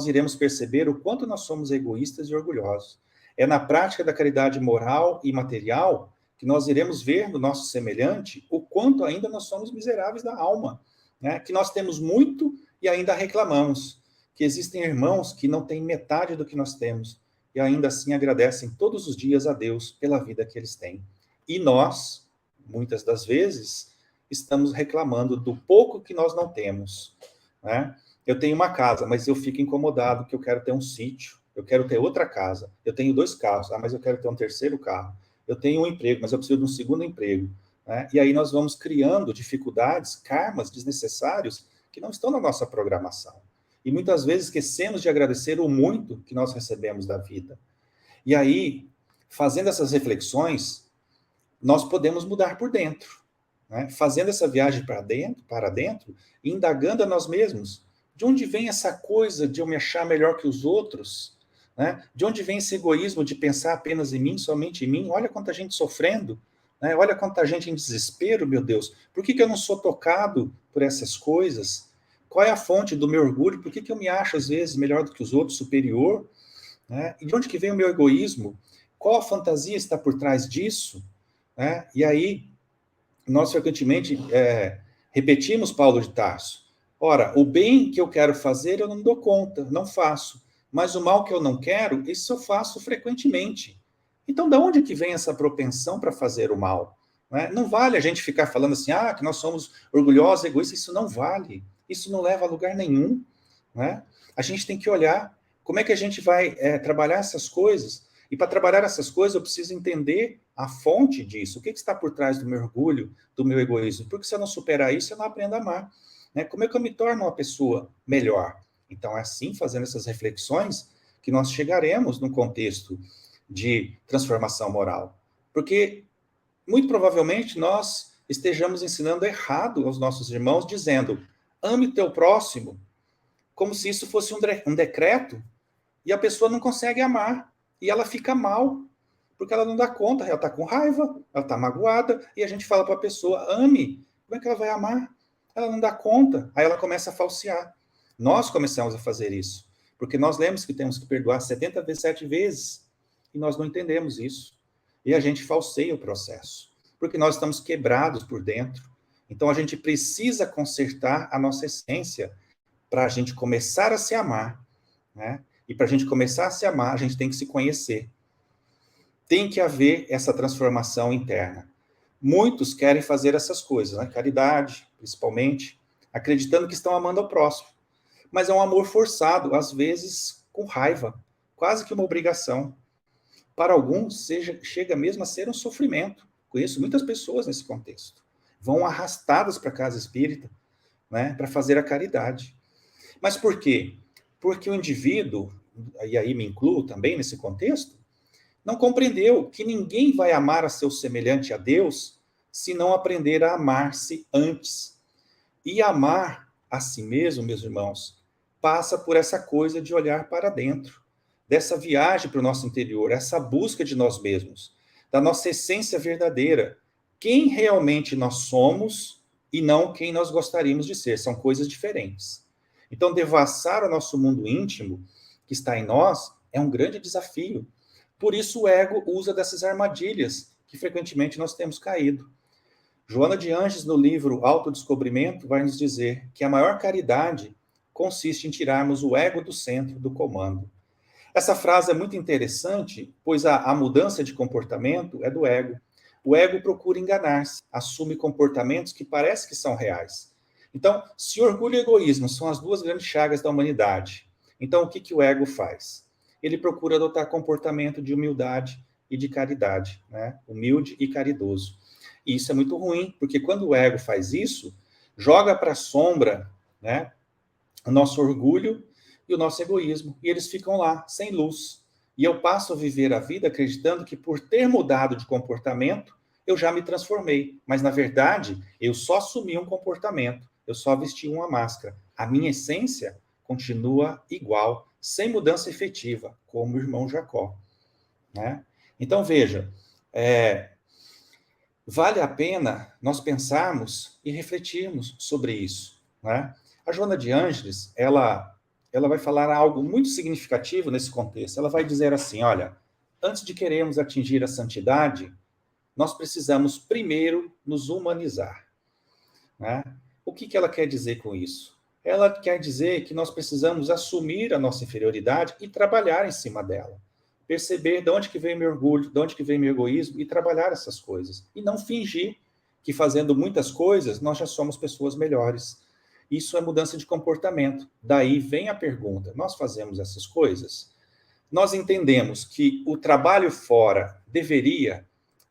iremos perceber o quanto nós somos egoístas e orgulhosos. É na prática da caridade moral e material que nós iremos ver no nosso semelhante o quanto ainda nós somos miseráveis da alma, né? Que nós temos muito e ainda reclamamos, que existem irmãos que não têm metade do que nós temos e ainda assim agradecem todos os dias a Deus pela vida que eles têm. E nós, muitas das vezes, estamos reclamando do pouco que nós não temos, né? Eu tenho uma casa, mas eu fico incomodado que eu quero ter um sítio, eu quero ter outra casa, eu tenho 2 carros, mas eu quero ter um terceiro carro, eu tenho um emprego, mas eu preciso de um segundo emprego, né? E aí nós vamos criando dificuldades, karmas desnecessários que não estão na nossa programação. E muitas vezes esquecemos de agradecer o muito que nós recebemos da vida. E aí, fazendo essas reflexões, nós podemos mudar por dentro, né? Fazendo essa viagem para dentro, e indagando a nós mesmos. De onde vem essa coisa de eu me achar melhor que os outros? Né? De onde vem esse egoísmo de pensar apenas em mim, somente em mim? Olha quanta gente sofrendo, né? Olha quanta gente em desespero, meu Deus. Por que eu não sou tocado por essas coisas? Qual é a fonte do meu orgulho? Por que eu me acho, às vezes, melhor do que os outros, superior? Né? E de onde que vem o meu egoísmo? Qual a fantasia está por trás disso? Né? E aí, nós frequentemente repetimos Paulo de Tarso. Ora, o bem que eu quero fazer, eu não dou conta, não faço. Mas o mal que eu não quero, isso eu faço frequentemente. Então, de onde que vem essa propensão para fazer o mal? Né? Não vale a gente ficar falando assim, que nós somos orgulhosos, egoístas, isso não vale. Isso não leva a lugar nenhum. Né? A gente tem que olhar como é que a gente vai trabalhar essas coisas. E para trabalhar essas coisas, eu preciso entender a fonte disso. O que está por trás do meu orgulho, do meu egoísmo? Porque se eu não superar isso, eu não aprendo a amar. Né? Como é que eu me torno uma pessoa melhor? Então, é assim, fazendo essas reflexões, que nós chegaremos num contexto de transformação moral. Porque, muito provavelmente, nós estejamos ensinando errado aos nossos irmãos, dizendo, ame teu próximo, como se isso fosse um decreto, e a pessoa não consegue amar, e ela fica mal, porque ela não dá conta, ela está com raiva, ela está magoada, e a gente fala para a pessoa, ame, como é que ela vai amar? Ela não dá conta, aí ela começa a falsear. Nós começamos a fazer isso, porque nós lemos que temos que perdoar 70 vezes, 7 vezes, e nós não entendemos isso. E a gente falseia o processo, porque nós estamos quebrados por dentro. Então a gente precisa consertar a nossa essência para a gente começar a se amar, né? E para a gente começar a se amar, a gente tem que se conhecer. Tem que haver essa transformação interna. Muitos querem fazer essas coisas, né? Caridade, principalmente, acreditando que estão amando ao próximo. Mas é um amor forçado, às vezes com raiva, quase que uma obrigação. Para alguns, chega mesmo a ser um sofrimento. Conheço muitas pessoas nesse contexto. Vão arrastadas para a casa espírita, né, para fazer a caridade. Mas por quê? Porque o indivíduo, e aí me incluo também nesse contexto, não compreendeu que ninguém vai amar a seu semelhante a Deus se não aprender a amar-se antes. E amar a si mesmo, meus irmãos, passa por essa coisa de olhar para dentro, dessa viagem para o nosso interior, essa busca de nós mesmos, da nossa essência verdadeira, quem realmente nós somos e não quem nós gostaríamos de ser, são coisas diferentes. Então, devassar o nosso mundo íntimo, que está em nós, é um grande desafio. Por isso o ego usa dessas armadilhas que frequentemente nós temos caído. Joana de Ângeles, no livro Autodescobrimento, vai nos dizer que a maior caridade consiste em tirarmos o ego do centro do comando. Essa frase é muito interessante, pois a mudança de comportamento é do ego. O ego procura enganar-se, assume comportamentos que parece que são reais. Então, se orgulho e egoísmo são as duas grandes chagas da humanidade, então o que o ego faz? Ele procura adotar comportamento de humildade e de caridade, né? Humilde e caridoso. E isso é muito ruim, porque quando o ego faz isso, joga para a sombra, né, o nosso orgulho e o nosso egoísmo, e eles ficam lá, sem luz. E eu passo a viver a vida acreditando que por ter mudado de comportamento, eu já me transformei. Mas, na verdade, eu só assumi um comportamento, eu só vesti uma máscara. A minha essência continua igual, sem mudança efetiva, como o irmão Jacó, né? Então, veja, vale a pena nós pensarmos e refletirmos sobre isso, né? A Joana de Ângeles, ela vai falar algo muito significativo nesse contexto. Ela vai dizer assim, olha, antes de querermos atingir a santidade, nós precisamos primeiro nos humanizar, né? O que ela quer dizer com isso? Ela quer dizer que nós precisamos assumir a nossa inferioridade e trabalhar em cima dela. Perceber de onde que vem meu orgulho, de onde que vem meu egoísmo e trabalhar essas coisas. E não fingir que fazendo muitas coisas nós já somos pessoas melhores. Isso é mudança de comportamento. Daí vem a pergunta, nós fazemos essas coisas? Nós entendemos que o trabalho fora deveria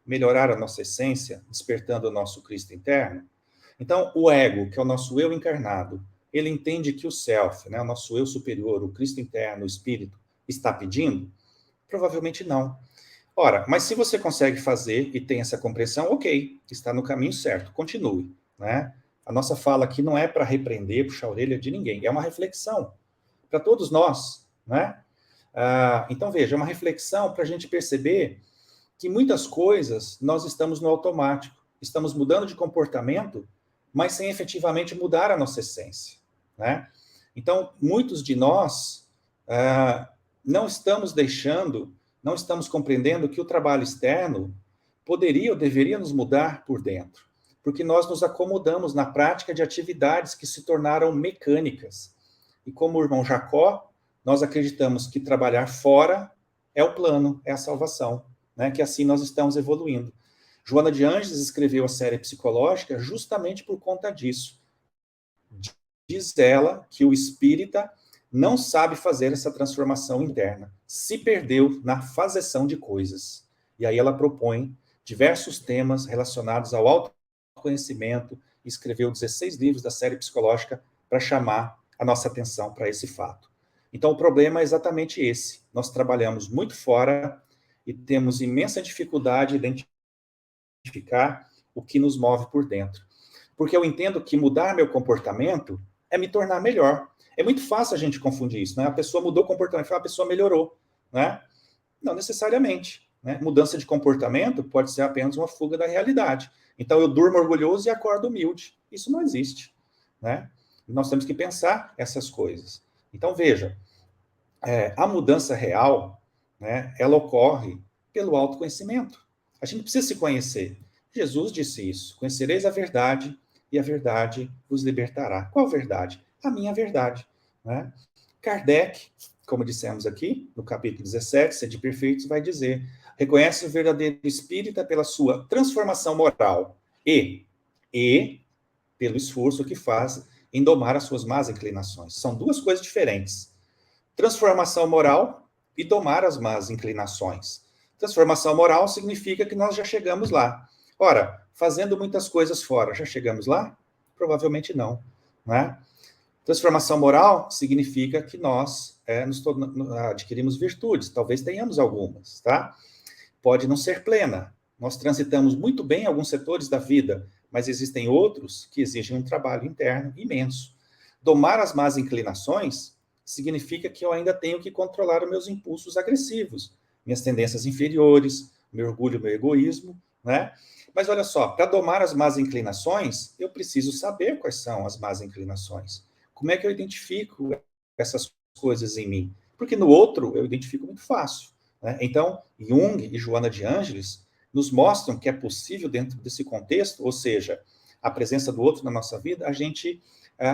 melhorar a nossa essência, despertando o nosso Cristo interno? Então, o ego, que é o nosso eu encarnado, ele entende que o self, né, o nosso eu superior, o Cristo interno, o espírito, está pedindo? Provavelmente não. Ora, mas se você consegue fazer e tem essa compreensão, ok, está no caminho certo, continue, né? A nossa fala aqui não é para repreender, puxar a orelha de ninguém, é uma reflexão para todos nós, né? Então, veja, é uma reflexão para a gente perceber que muitas coisas nós estamos no automático, estamos mudando de comportamento, mas sem efetivamente mudar a nossa essência, né? Então, muitos de nós não estamos compreendendo que o trabalho externo poderia ou deveria nos mudar por dentro, porque nós nos acomodamos na prática de atividades que se tornaram mecânicas. E como o irmão Jacó, nós acreditamos que trabalhar fora é o plano, é a salvação, né? Que assim nós estamos evoluindo. Joana de Ângeles escreveu a série psicológica justamente por conta disso. Diz ela que o espírita não sabe fazer essa transformação interna, se perdeu na fazeção de coisas. E aí ela propõe diversos temas relacionados ao autoconhecimento, e escreveu 16 livros da série psicológica para chamar a nossa atenção para esse fato. Então, o problema é exatamente esse. Nós trabalhamos muito fora e temos imensa dificuldade de identificar o que nos move por dentro. Porque eu entendo que mudar meu comportamento é me tornar melhor. É muito fácil a gente confundir isso, né? A pessoa mudou o comportamento, a pessoa melhorou, né? Não necessariamente, né? Mudança de comportamento pode ser apenas uma fuga da realidade. Então, eu durmo orgulhoso e acordo humilde. Isso não existe, né? Nós temos que pensar essas coisas. Então, veja, a mudança real, né, ela ocorre pelo autoconhecimento. A gente precisa se conhecer. Jesus disse isso, conhecereis a verdade e a verdade vos libertará. Qual verdade? A minha verdade, né? Kardec, como dissemos aqui, no capítulo 17, Sede Perfeitos, vai dizer, reconhece o verdadeiro espírita pela sua transformação moral e pelo esforço que faz em domar as suas más inclinações. São duas coisas diferentes. Transformação moral e domar as más inclinações. Transformação moral significa que nós já chegamos lá. Ora, fazendo muitas coisas fora, já chegamos lá? Provavelmente não, né? Transformação moral significa que nós adquirimos virtudes, talvez tenhamos algumas, tá? Pode não ser plena. Nós transitamos muito bem em alguns setores da vida, mas existem outros que exigem um trabalho interno imenso. Domar as más inclinações significa que eu ainda tenho que controlar os meus impulsos agressivos, minhas tendências inferiores, meu orgulho, meu egoísmo, né? Mas olha só, para domar as más inclinações, eu preciso saber quais são as más inclinações. Como é que eu identifico essas coisas em mim? Porque no outro eu identifico muito fácil, né? Então, Jung e Joana de Ângeles nos mostram que é possível, dentro desse contexto, ou seja, a presença do outro na nossa vida, a gente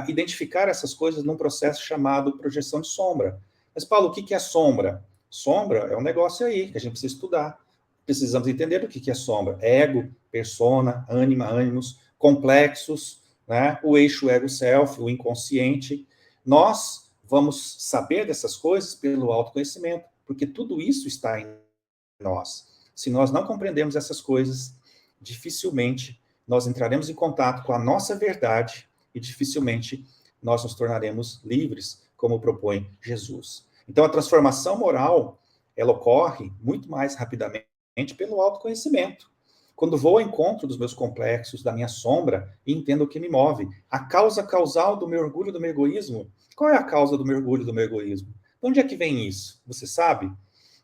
identificar essas coisas num processo chamado projeção de sombra. Mas, Paulo, o que é sombra? Sombra é um negócio aí que a gente precisa estudar. Precisamos entender o que é sombra. Ego, persona, ânima, ânimos, complexos, né? O eixo ego-self, o inconsciente. Nós vamos saber dessas coisas pelo autoconhecimento, porque tudo isso está em nós. Se nós não compreendemos essas coisas, dificilmente nós entraremos em contato com a nossa verdade e dificilmente nós nos tornaremos livres, como propõe Jesus. Então, a transformação moral, ela ocorre muito mais rapidamente pelo autoconhecimento. Quando vou ao encontro dos meus complexos, da minha sombra, e entendo o que me move. A causa causal do meu orgulho e do meu egoísmo. Qual é a causa do meu orgulho e do meu egoísmo? De onde é que vem isso? Você sabe?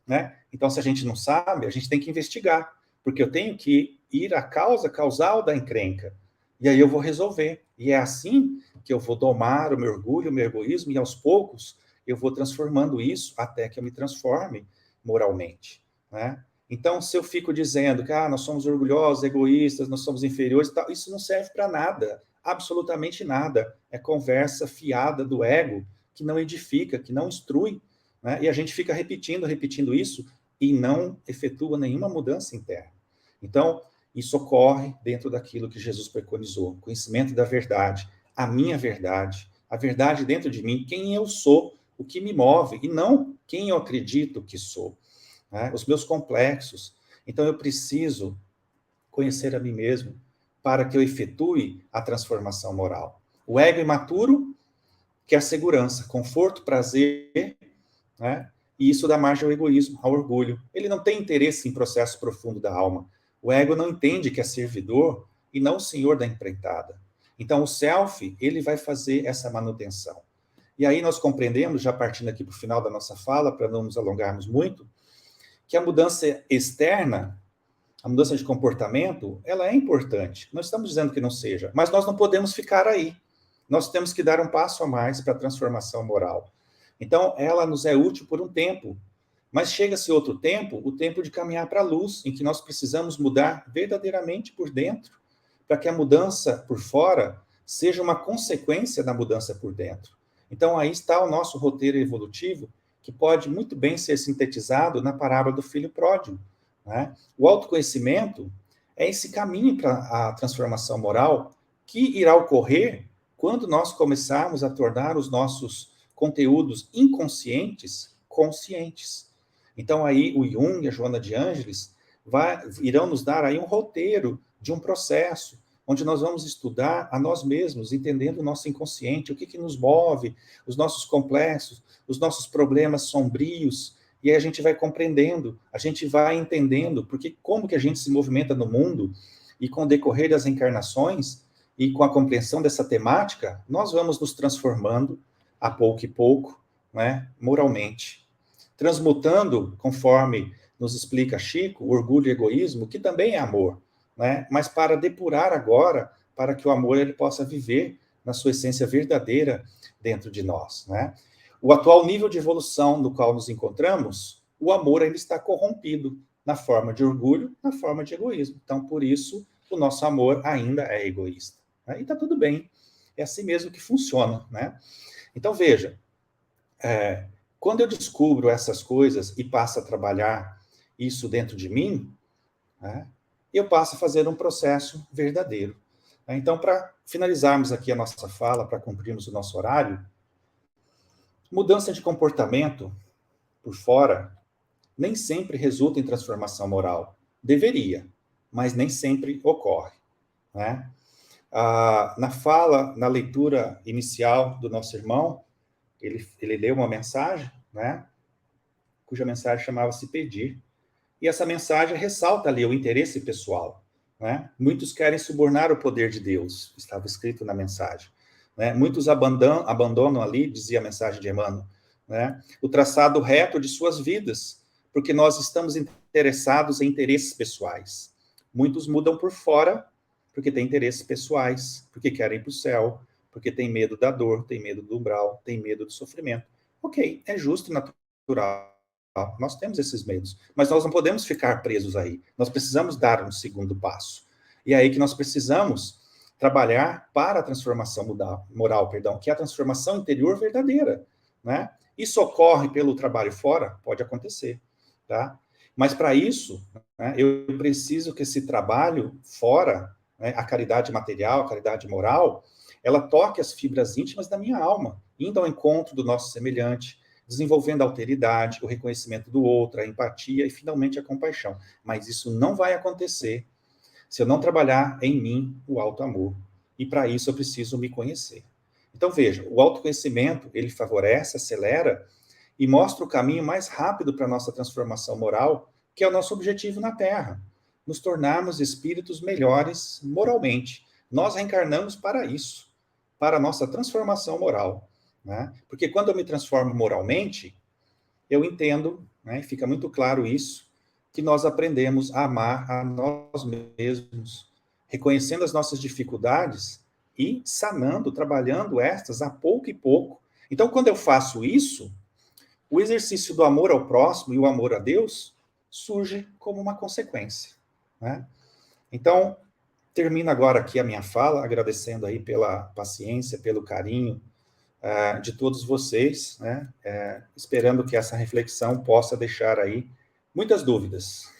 Né? Então, se a gente não sabe, a gente tem que investigar, porque eu tenho que ir à causa causal da encrenca, e aí eu vou resolver. E é assim que eu vou domar o meu orgulho, o meu egoísmo, e aos poucos eu vou transformando isso até que eu me transforme moralmente, né? Então, se eu fico dizendo que nós somos orgulhosos, egoístas, nós somos inferiores, tal, isso não serve para nada, absolutamente nada. É conversa fiada do ego que não edifica, que não instrui, né? E a gente fica repetindo isso e não efetua nenhuma mudança interna. Então, isso ocorre dentro daquilo que Jesus preconizou, conhecimento da verdade, a minha verdade, a verdade dentro de mim, quem eu sou, o que me move, e não quem eu acredito que sou, né? Os meus complexos. Então, eu preciso conhecer a mim mesmo para que eu efetue a transformação moral. O ego imaturo quer segurança, conforto, prazer, né? E isso dá margem ao egoísmo, ao orgulho. Ele não tem interesse em processo profundo da alma. O ego não entende que é servidor e não o senhor da empreitada. Então, o self, ele vai fazer essa manutenção. E aí nós compreendemos, já partindo aqui para o final da nossa fala, para não nos alongarmos muito, que a mudança externa, a mudança de comportamento, ela é importante. Não estamos dizendo que não seja, mas nós não podemos ficar aí. Nós temos que dar um passo a mais para a transformação moral. Então, ela nos é útil por um tempo, mas chega-se outro tempo, o tempo de caminhar para a luz, em que nós precisamos mudar verdadeiramente por dentro, para que a mudança por fora seja uma consequência da mudança por dentro. Então, aí está o nosso roteiro evolutivo, que pode muito bem ser sintetizado na parábola do filho pródigo, né? O autoconhecimento é esse caminho para a transformação moral que irá ocorrer quando nós começarmos a tornar os nossos conteúdos inconscientes conscientes. Então, aí o Jung e a Joana de Ângeles irão nos dar aí um roteiro de um processo onde nós vamos estudar a nós mesmos, entendendo o nosso inconsciente, o que nos move, os nossos complexos, os nossos problemas sombrios, e aí a gente vai compreendendo, a gente vai entendendo porque como que a gente se movimenta no mundo, e com o decorrer das encarnações, e com a compreensão dessa temática, nós vamos nos transformando, a pouco e pouco, né, moralmente. Transmutando, conforme nos explica Chico, o orgulho e egoísmo, que também é amor, né? Mas para depurar agora, para que o amor ele possa viver na sua essência verdadeira dentro de nós, né? O atual nível de evolução no qual nos encontramos, o amor ainda está corrompido na forma de orgulho, na forma de egoísmo. Então, por isso, o nosso amor ainda é egoísta, né? E está tudo bem, é assim mesmo que funciona, né? Então, veja, quando eu descubro essas coisas e passo a trabalhar isso dentro de mim, né, eu passo a fazer um processo verdadeiro. Então, para finalizarmos aqui a nossa fala, para cumprirmos o nosso horário, mudança de comportamento por fora nem sempre resulta em transformação moral. Deveria, mas nem sempre ocorre, né? Na leitura inicial do nosso irmão, ele leu uma mensagem, né, cuja mensagem chamava-se Pedir. E essa mensagem ressalta ali o interesse pessoal, né? Muitos querem subornar o poder de Deus, estava escrito na mensagem, né? Muitos abandonam ali, dizia a mensagem de Emmanuel, né, o traçado reto de suas vidas, porque nós estamos interessados em interesses pessoais. Muitos mudam por fora, porque têm interesses pessoais, porque querem ir para o céu, porque têm medo da dor, têm medo do umbral, têm medo do sofrimento. Ok, é justo e natural. Nós temos esses medos, mas nós não podemos ficar presos aí. Nós precisamos dar um segundo passo. E é aí que nós precisamos trabalhar para a transformação moral, que é a transformação interior verdadeira, né? Isso ocorre pelo trabalho fora? Pode acontecer, tá? Mas para isso, né, eu preciso que esse trabalho fora, né, a caridade material, a caridade moral, ela toque as fibras íntimas da minha alma, indo ao encontro do nosso semelhante, desenvolvendo a alteridade, o reconhecimento do outro, a empatia e, finalmente, a compaixão. Mas isso não vai acontecer se eu não trabalhar em mim o auto-amor. E, para isso, eu preciso me conhecer. Então, veja, o autoconhecimento, ele favorece, acelera e mostra o caminho mais rápido para a nossa transformação moral, que é o nosso objetivo na Terra. Nos tornarmos espíritos melhores moralmente. Nós reencarnamos para isso, para a nossa transformação moral. Né? Porque quando eu me transformo moralmente, eu entendo, né, fica muito claro isso, que nós aprendemos a amar a nós mesmos, reconhecendo as nossas dificuldades e sanando, trabalhando estas a pouco e pouco. Então, quando eu faço isso, o exercício do amor ao próximo e o amor a Deus surge como uma consequência. Né? Então, termino agora aqui a minha fala, agradecendo aí pela paciência, pelo carinho, de todos vocês, né? Esperando que essa reflexão possa deixar aí muitas dúvidas,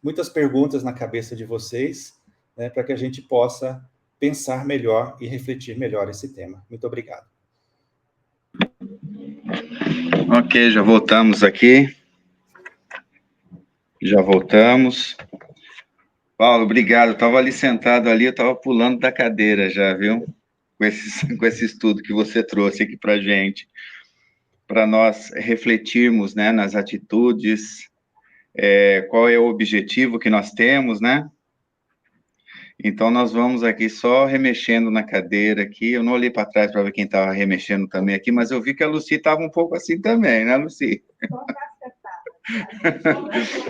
muitas perguntas na cabeça de vocês, né, para que a gente possa pensar melhor e refletir melhor esse tema. Muito obrigado. Ok, já voltamos aqui. Já voltamos. Paulo, obrigado. Eu estava ali sentado ali, eu estava pulando da cadeira já, viu? Com esse estudo que você trouxe aqui para a gente, para nós refletirmos, né, nas atitudes, qual é o objetivo que nós temos, né? Então, nós vamos aqui só remexendo na cadeira aqui. Eu não olhei para trás para ver quem estava remexendo também aqui, mas eu vi que a Lucy estava um pouco assim também, né, Lucy?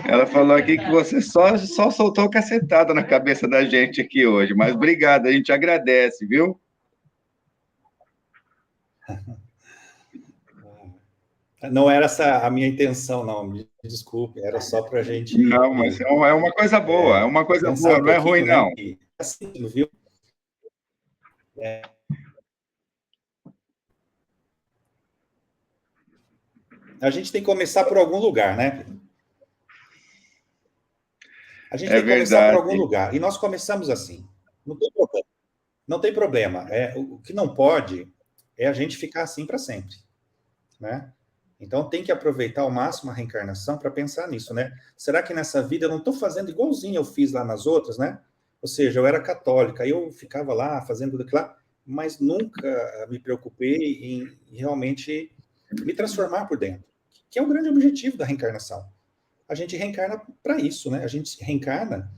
Ela falou aqui que você só soltou cacetada na cabeça da gente aqui hoje, mas obrigado, a gente agradece, viu? Não era essa a minha intenção, não, me desculpe, era só para a gente... Não, mas é uma coisa boa, é uma coisa boa, não é ruim, não. Né? Assim, viu? A gente tem que começar por algum lugar, né? A gente tem que começar por algum lugar. E nós começamos assim. Não tem problema. Não tem problema. O que não pode é a gente ficar assim para sempre. Né? Então, tem que aproveitar ao máximo a reencarnação para pensar nisso, né? Será que nessa vida eu não estou fazendo igualzinho eu fiz lá nas outras, né? Ou seja, eu era católica, eu ficava lá fazendo tudo aquilo lá, mas nunca me preocupei em realmente me transformar por dentro, que é o grande objetivo da reencarnação. A gente reencarna para isso, né? A gente reencarna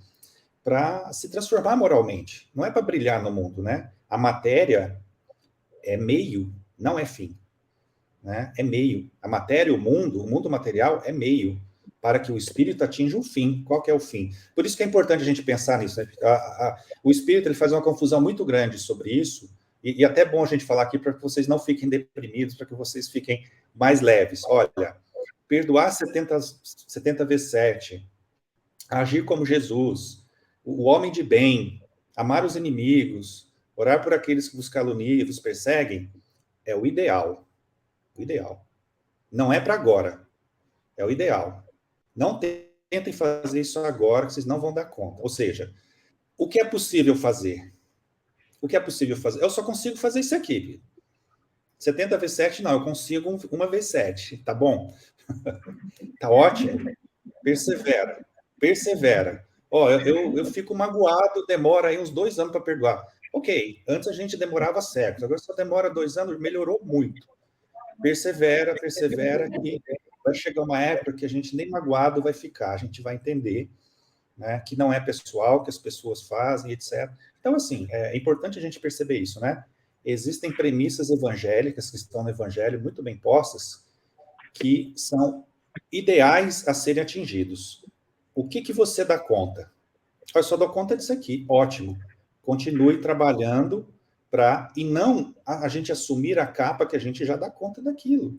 para se transformar moralmente, não é para brilhar no mundo, né? A matéria é meio, não é fim. Né? É meio. A matéria, o mundo material é meio para que o espírito atinja o fim. Qual que é o fim? Por isso que é importante a gente pensar nisso. Né? O espírito ele faz uma confusão muito grande sobre isso, e até bom a gente falar aqui para que vocês não fiquem deprimidos, para que vocês fiquem mais leves. Olha, perdoar 70 vezes 7, agir como Jesus, o homem de bem, amar os inimigos, orar por aqueles que vos caluniam, vos perseguem, é o ideal. O ideal. Não é para agora. É o ideal. Não tentem fazer isso agora, que vocês não vão dar conta. Ou seja, o que é possível fazer? O que é possível fazer? Eu só consigo fazer isso aqui. 70 vezes 7, não. Eu consigo 1 vezes 7. Tá bom? Tá ótimo? Persevera. Persevera. Ó, eu fico magoado, demora aí uns 2 anos para perdoar. Ok, antes a gente demorava séculos, agora só demora 2 anos, melhorou muito. Persevera, persevera, que vai chegar uma época que a gente nem magoado vai ficar, a gente vai entender, né, que não é pessoal, que as pessoas fazem, etc. Então, assim, é importante a gente perceber isso, né? Existem premissas evangélicas que estão no evangelho muito bem postas, que são ideais a serem atingidos. O que você dá conta? Eu só dou conta disso aqui, ótimo. Continue trabalhando e não a gente assumir a capa que a gente já dá conta daquilo.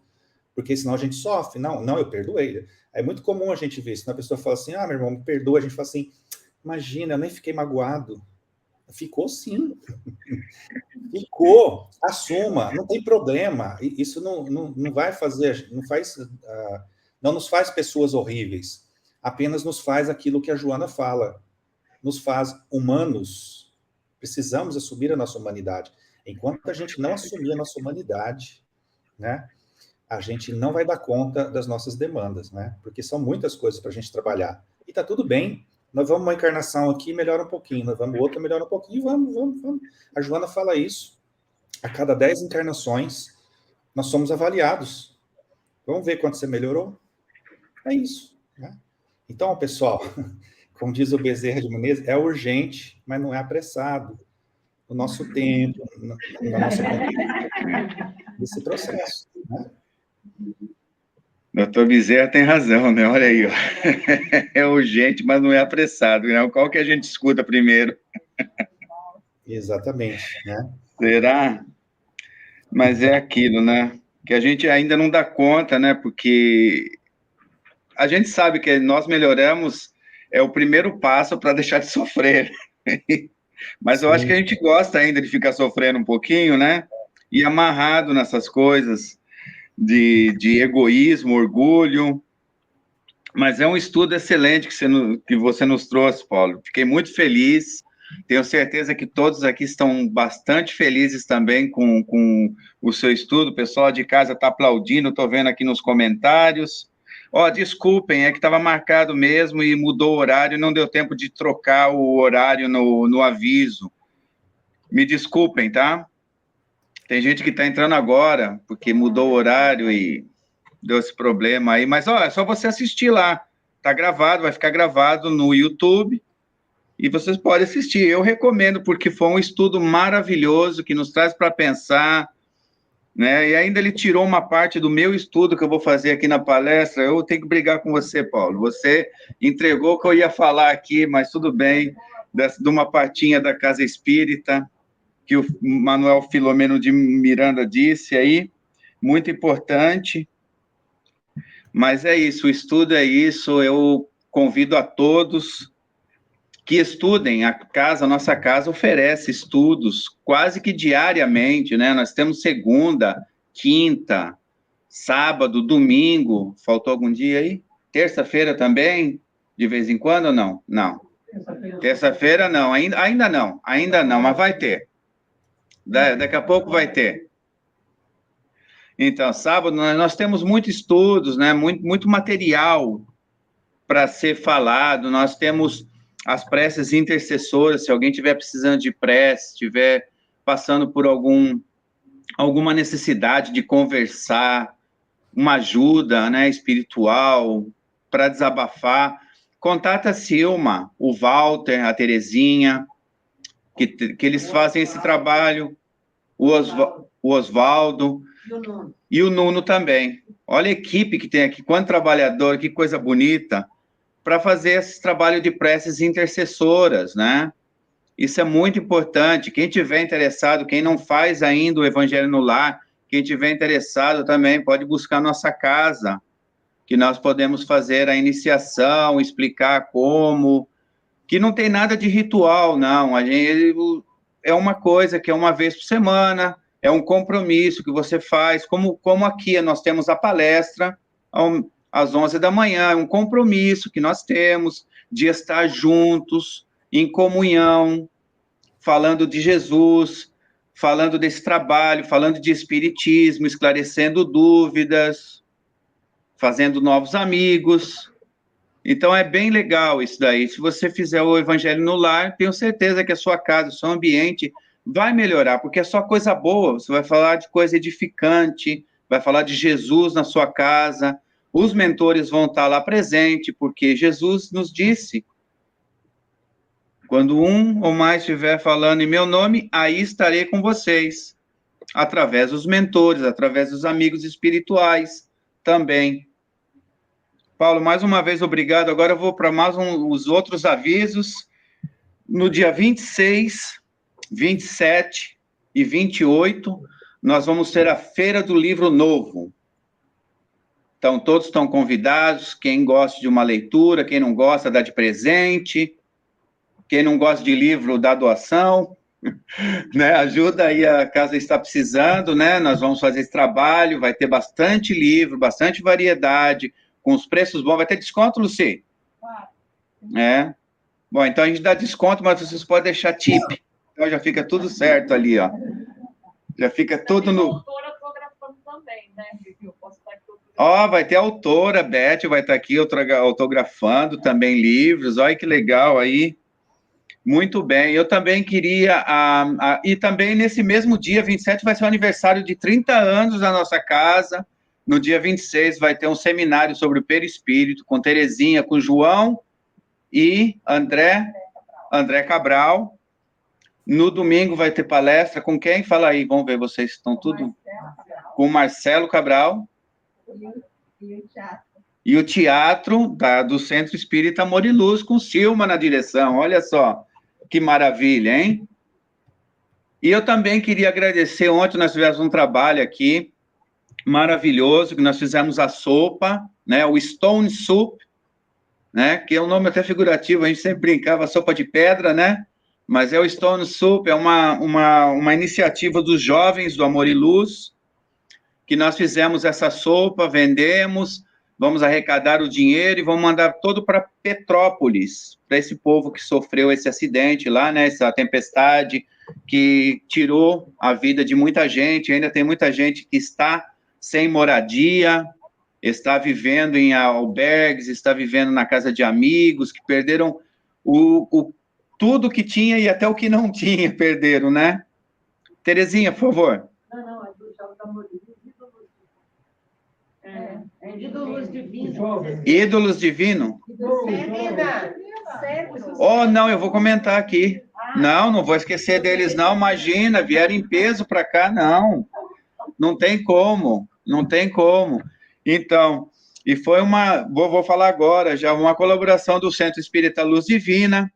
Porque senão a gente sofre. Não, eu perdoei. É muito comum a gente ver isso. A pessoa fala assim, meu irmão, me perdoa. A gente fala assim, imagina, eu nem fiquei magoado. Ficou sim. Ficou. Assuma, não tem problema. Isso não vai fazer, não nos faz pessoas horríveis. Apenas nos faz aquilo que a Joana fala. Nos faz humanos. Precisamos assumir a nossa humanidade. Enquanto a gente não assumir a nossa humanidade, né, a gente não vai dar conta das nossas demandas, né? Porque são muitas coisas para a gente trabalhar. E tá tudo bem. Nós vamos uma encarnação aqui, melhora um pouquinho. Nós vamos outra, melhora um pouquinho. Vamos. A Joana fala isso. A cada 10 encarnações, nós somos avaliados. Vamos ver quanto você melhorou? É isso, né? Então, pessoal, como diz o Bezerra de Menezes, é urgente, mas não é apressado. O nosso tempo, na nossa desse processo, né? Doutor Bezerra tem razão, né? Olha aí, ó. É urgente, mas não é apressado, né? Qual que a gente escuta primeiro? Exatamente, né? Será? Mas é aquilo, né? Que a gente ainda não dá conta, né? Porque a gente sabe que nós melhoramos é o primeiro passo para deixar de sofrer. Mas eu acho que a gente gosta ainda de ficar sofrendo um pouquinho, né? E amarrado nessas coisas de egoísmo, orgulho. Mas é um estudo excelente que você nos trouxe, Paulo. Fiquei muito feliz. Tenho certeza que todos aqui estão bastante felizes também com o seu estudo. O pessoal de casa está aplaudindo, estou vendo aqui nos comentários. Ó, desculpem, é que estava marcado mesmo e mudou o horário, não deu tempo de trocar o horário no aviso. Me desculpem, tá? Tem gente que está entrando agora, porque mudou o horário e deu esse problema aí. Mas, ó, é só você assistir lá. Tá gravado, vai ficar gravado no YouTube e vocês podem assistir. Eu recomendo, porque foi um estudo maravilhoso que nos traz para pensar, né? E ainda ele tirou uma parte do meu estudo que eu vou fazer aqui na palestra. Eu tenho que brigar com você, Paulo. Você entregou o que eu ia falar aqui, mas tudo bem, de uma partinha da Casa Espírita, que o Manuel Filomeno de Miranda disse aí, muito importante. Mas é isso, o estudo é isso. Eu convido a todos que estudem. A nossa casa oferece estudos quase que diariamente, né? Nós temos segunda, quinta, sábado, domingo. Faltou algum dia aí? Terça-feira também? De vez em quando ou não? Não. Terça-feira não, ainda não, mas vai ter. Daqui a pouco vai ter. Então, sábado, nós temos muitos estudos, né? Muito material para ser falado. Nós temos as preces intercessoras, se alguém estiver precisando de prece, estiver passando por alguma necessidade de conversar, uma ajuda, né, espiritual, para desabafar, contata a Silma, o Walter, a Terezinha, que eles fazem esse trabalho, o Oswaldo e o Nuno também. Olha a equipe que tem aqui, quanto trabalhador, que coisa bonita, para fazer esse trabalho de preces intercessoras, né? Isso é muito importante. Quem tiver interessado, quem não faz ainda o Evangelho no Lar, quem tiver interessado também pode buscar nossa casa, que nós podemos fazer a iniciação, explicar como, que não tem nada de ritual, não. É uma coisa que é uma vez por semana, é um compromisso que você faz, como aqui nós temos a palestra às 11 da manhã, é um compromisso que nós temos de estar juntos, em comunhão, falando de Jesus, falando desse trabalho, falando de espiritismo, esclarecendo dúvidas, fazendo novos amigos. Então, é bem legal isso daí. Se você fizer o Evangelho no Lar, tenho certeza que a sua casa, o seu ambiente vai melhorar, porque é só coisa boa. Você vai falar de coisa edificante, vai falar de Jesus na sua casa. Os mentores vão estar lá presente, porque Jesus nos disse: quando um ou mais estiver falando em meu nome, aí estarei com vocês, através dos mentores, através dos amigos espirituais também. Paulo, mais uma vez, obrigado. Agora eu vou para mais os outros avisos. No dia 26, 27 e 28, nós vamos ter a Feira do Livro Novo. Então, todos estão convidados. Quem gosta de uma leitura, quem não gosta, dá de presente. Quem não gosta de livro, dá doação. Né? Ajuda aí, a casa está precisando, né? Nós vamos fazer esse trabalho, vai ter bastante livro, bastante variedade, com os preços bons. Vai ter desconto, Luci? É. Bom, então a gente dá desconto, mas vocês podem deixar tip. Então já fica tudo certo ali, ó. Já fica tudo no... autora autografando também, né? Ó, vai ter a autora, Beth vai estar aqui autografando também livros. Olha que legal aí. Muito bem. Eu também queria... E também nesse mesmo dia, 27, vai ser o aniversário de 30 anos da nossa casa. No dia 26 vai ter um seminário sobre o perispírito com Terezinha, com João e André Cabral. No domingo vai ter palestra com quem? Fala aí, vamos ver, vocês estão tudo... Com o Marcelo Cabral. E o teatro do Centro Espírita Amor e Luz, com Silma na direção. Olha só, que maravilha, hein? E eu também queria agradecer, ontem nós tivemos um trabalho aqui, maravilhoso, que nós fizemos a sopa, né, o Stone Soup, né, que é um nome até figurativo, a gente sempre brincava, sopa de pedra, né, mas é o Stone Soup, é uma iniciativa dos jovens do Amor e Luz, que nós fizemos essa sopa, vendemos, vamos arrecadar o dinheiro e vamos mandar todo para Petrópolis, para esse povo que sofreu esse acidente lá, né, essa tempestade que tirou a vida de muita gente, ainda tem muita gente que está sem moradia, está vivendo em albergues, está vivendo na casa de amigos, que perderam tudo que tinha e até o que não tinha perderam, né? Terezinha, por favor. Não, é do Jovem da Morim. Ídolos Divinos. Ídolos Divino? Oh, não, eu vou comentar aqui. Não vou esquecer deles, não. Imagina, vieram em peso para cá, não. Não tem como, não tem como. Então, e foi vou falar agora, já uma colaboração do Centro Espírita Luz Divina.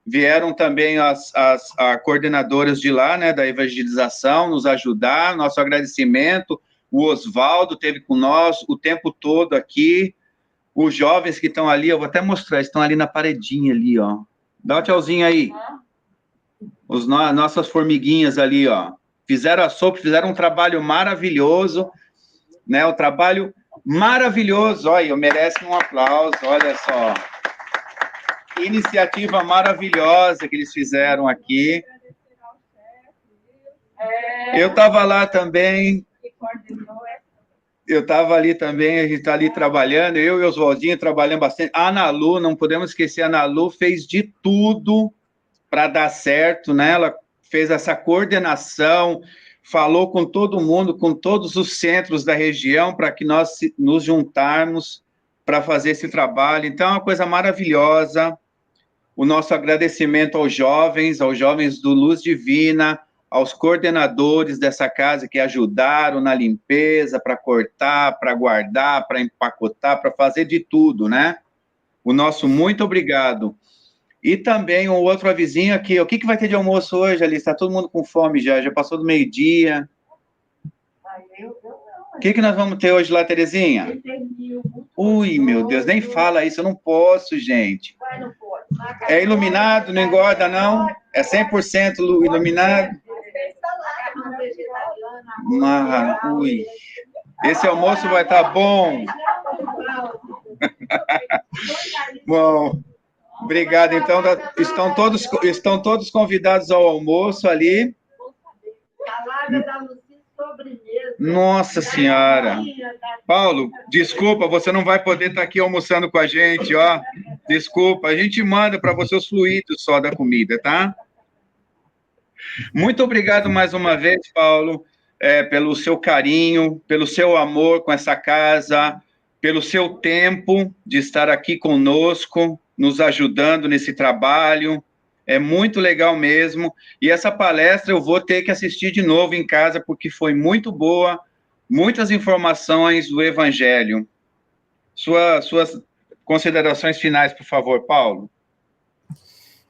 Vieram também as coordenadoras de lá, né, da evangelização, nos ajudar, nosso agradecimento. O Oswaldo esteve com nós o tempo todo aqui. Os jovens que estão ali, eu vou até mostrar, estão ali na paredinha ali, ó. Dá um tchauzinho aí. Nossas formiguinhas ali, ó. Fizeram a sopa, fizeram um trabalho maravilhoso, né? Um trabalho maravilhoso. Olha, merece um aplauso, olha só. Que iniciativa maravilhosa que eles fizeram aqui. Eu estava lá também. Eu estava ali também, a gente está ali trabalhando, eu e o Oswaldinho trabalhando bastante. A Ana Lu, não podemos esquecer, a Ana Lu fez de tudo para dar certo, né? Ela fez essa coordenação, falou com todo mundo, com todos os centros da região, para que nós nos juntarmos para fazer esse trabalho. Então, é uma coisa maravilhosa. O nosso agradecimento aos jovens do Luz Divina, aos coordenadores dessa casa que ajudaram na limpeza, para cortar, para guardar, para empacotar, para fazer de tudo, né? O nosso muito obrigado. E também um outro avisinho aqui, o que vai ter de almoço hoje, Alice? Está todo mundo com fome já passou do meio-dia. O que nós vamos ter hoje lá, Terezinha? Ui, meu Deus, nem fala isso, eu não posso, gente. É iluminado, não engorda, não? É 100% iluminado? Ui. Esse almoço vai estar bom. Bom, obrigado. Então, estão todos convidados ao almoço ali. Nossa Senhora. Paulo, desculpa, você não vai poder estar aqui almoçando com a gente, ó. Desculpa, a gente manda para você os fluidos só da comida, tá? Muito obrigado mais uma vez, Paulo, pelo seu carinho, pelo seu amor com essa casa, pelo seu tempo de estar aqui conosco, nos ajudando nesse trabalho. É muito legal mesmo. E essa palestra eu vou ter que assistir de novo em casa, porque foi muito boa, muitas informações do Evangelho. Suas considerações finais, por favor, Paulo.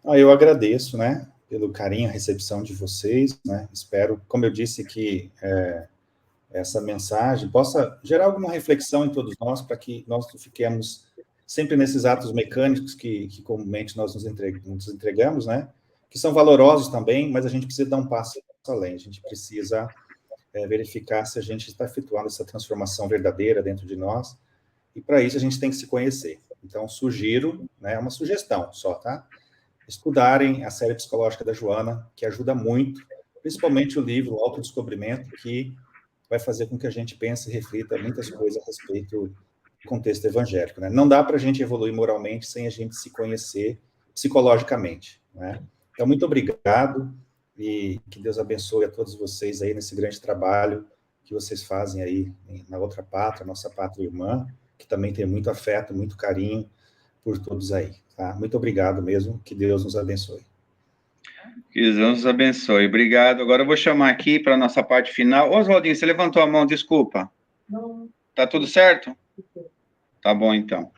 Eu agradeço, né, pelo carinho, a recepção de vocês, né, espero, como eu disse, que essa mensagem possa gerar alguma reflexão em todos nós, para que nós não fiquemos sempre nesses atos mecânicos que comumente nós nos entregamos, né, que são valorosos também, mas a gente precisa dar um passo além, a gente precisa verificar se a gente está efetuando essa transformação verdadeira dentro de nós, e para isso a gente tem que se conhecer. Então, sugiro, né, uma sugestão só, tá? Estudarem a série psicológica da Joana, que ajuda muito, principalmente o livro O Autodescobrimento, que vai fazer com que a gente pense e reflita muitas coisas a respeito do contexto evangélico, né? Não dá para a gente evoluir moralmente sem a gente se conhecer psicologicamente, né? Então, muito obrigado e que Deus abençoe a todos vocês aí nesse grande trabalho que vocês fazem aí na outra pátria, nossa pátria irmã, que também tem muito afeto, muito carinho por todos aí, tá? Muito obrigado mesmo, que Deus nos abençoe. Que Deus nos abençoe. Obrigado. Agora eu vou chamar aqui para a nossa parte final. Oswaldinho, você levantou a mão, desculpa. Não. Tá tudo certo? Tá bom, então.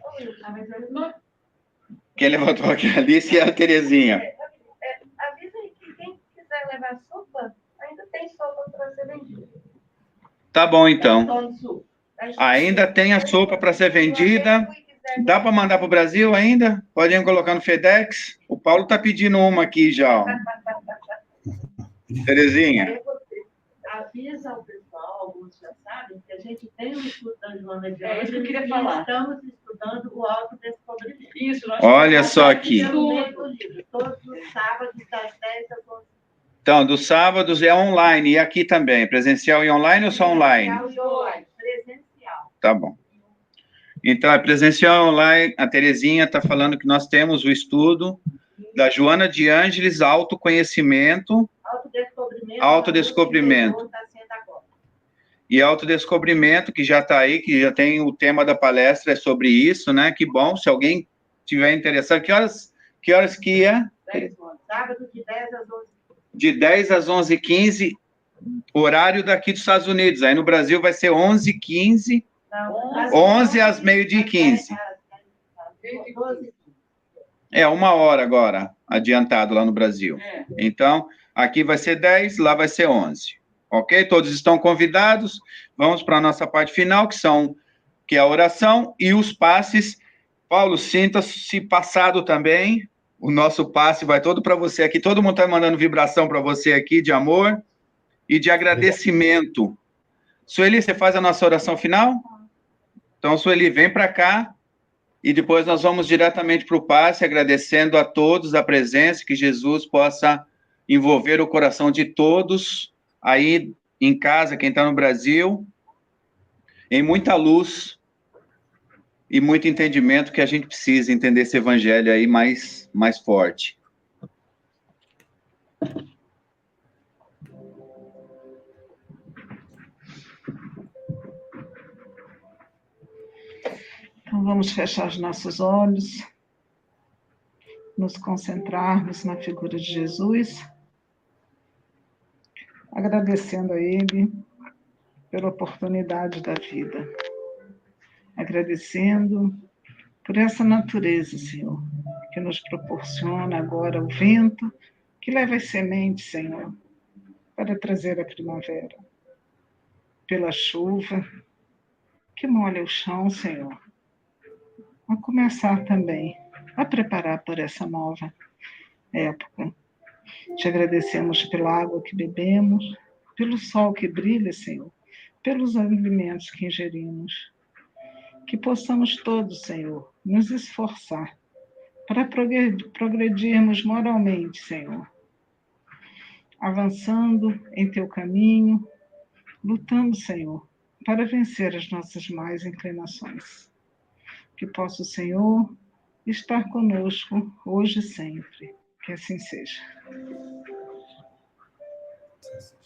Quem levantou aqui? A Alice e a Terezinha. Avisa aí que quem quiser levar sopa, ainda tem sopa para ser vendida. Tá bom, então. Ainda tem a sopa para ser vendida. Dá para mandar para o Brasil ainda? Podem colocar no FedEx? O Paulo está pedindo uma aqui já. Ó. Terezinha. Avisa ao pessoal, alguns já sabem, que a gente tem um estudo da Joana de Ângeles, eu queria falar. Estamos estudando o autodescobrimento. Isso, olha só aqui. Todos os sábados, das 10 às 11. Então, dos sábados é online, e aqui também, presencial e online ou só online? Presencial. Tá bom. Então, é presencial e online, a Terezinha está falando que nós temos o estudo da Joana de Ângeles, autoconhecimento, autodescobrimento. E autodescobrimento, que já está aí, que já tem o tema da palestra, é sobre isso, né? Que bom, se alguém tiver interessado. Que horas que é? Sábado, de 10 às 11. De 10 às 11h15, horário daqui dos Estados Unidos. Aí no Brasil vai ser 11h15, 11 às meio-dia e 15. É, 1 hora agora, adiantado lá no Brasil. Então, aqui vai ser 10, lá vai ser 11. Ok? Todos estão convidados. Vamos para a nossa parte final, que é a oração e os passes. Paulo, sinta-se passado também. O nosso passe vai todo para você aqui. Todo mundo está mandando vibração para você aqui de amor e de agradecimento. Sueli, você faz a nossa oração final? Então, Sueli, vem para cá e depois nós vamos diretamente para o passe, agradecendo a todos a presença, que Jesus possa envolver o coração de todos aí em casa, quem está no Brasil, em muita luz e muito entendimento, que a gente precisa entender esse evangelho aí mais forte. Então, vamos fechar os nossos olhos, nos concentrarmos na figura de Jesus, agradecendo a Ele pela oportunidade da vida, agradecendo por essa natureza, Senhor, que nos proporciona agora o vento, que leva as sementes, Senhor, para trazer a primavera, pela chuva, que molha o chão, Senhor, a começar também a preparar por essa nova época. Te agradecemos pela água que bebemos, pelo sol que brilha, Senhor, pelos alimentos que ingerimos. Que possamos todos, Senhor, nos esforçar para progredirmos moralmente, Senhor, avançando em Teu caminho, lutando, Senhor, para vencer as nossas más inclinações. Que possa o Senhor estar conosco hoje e sempre. Que assim seja. Sim.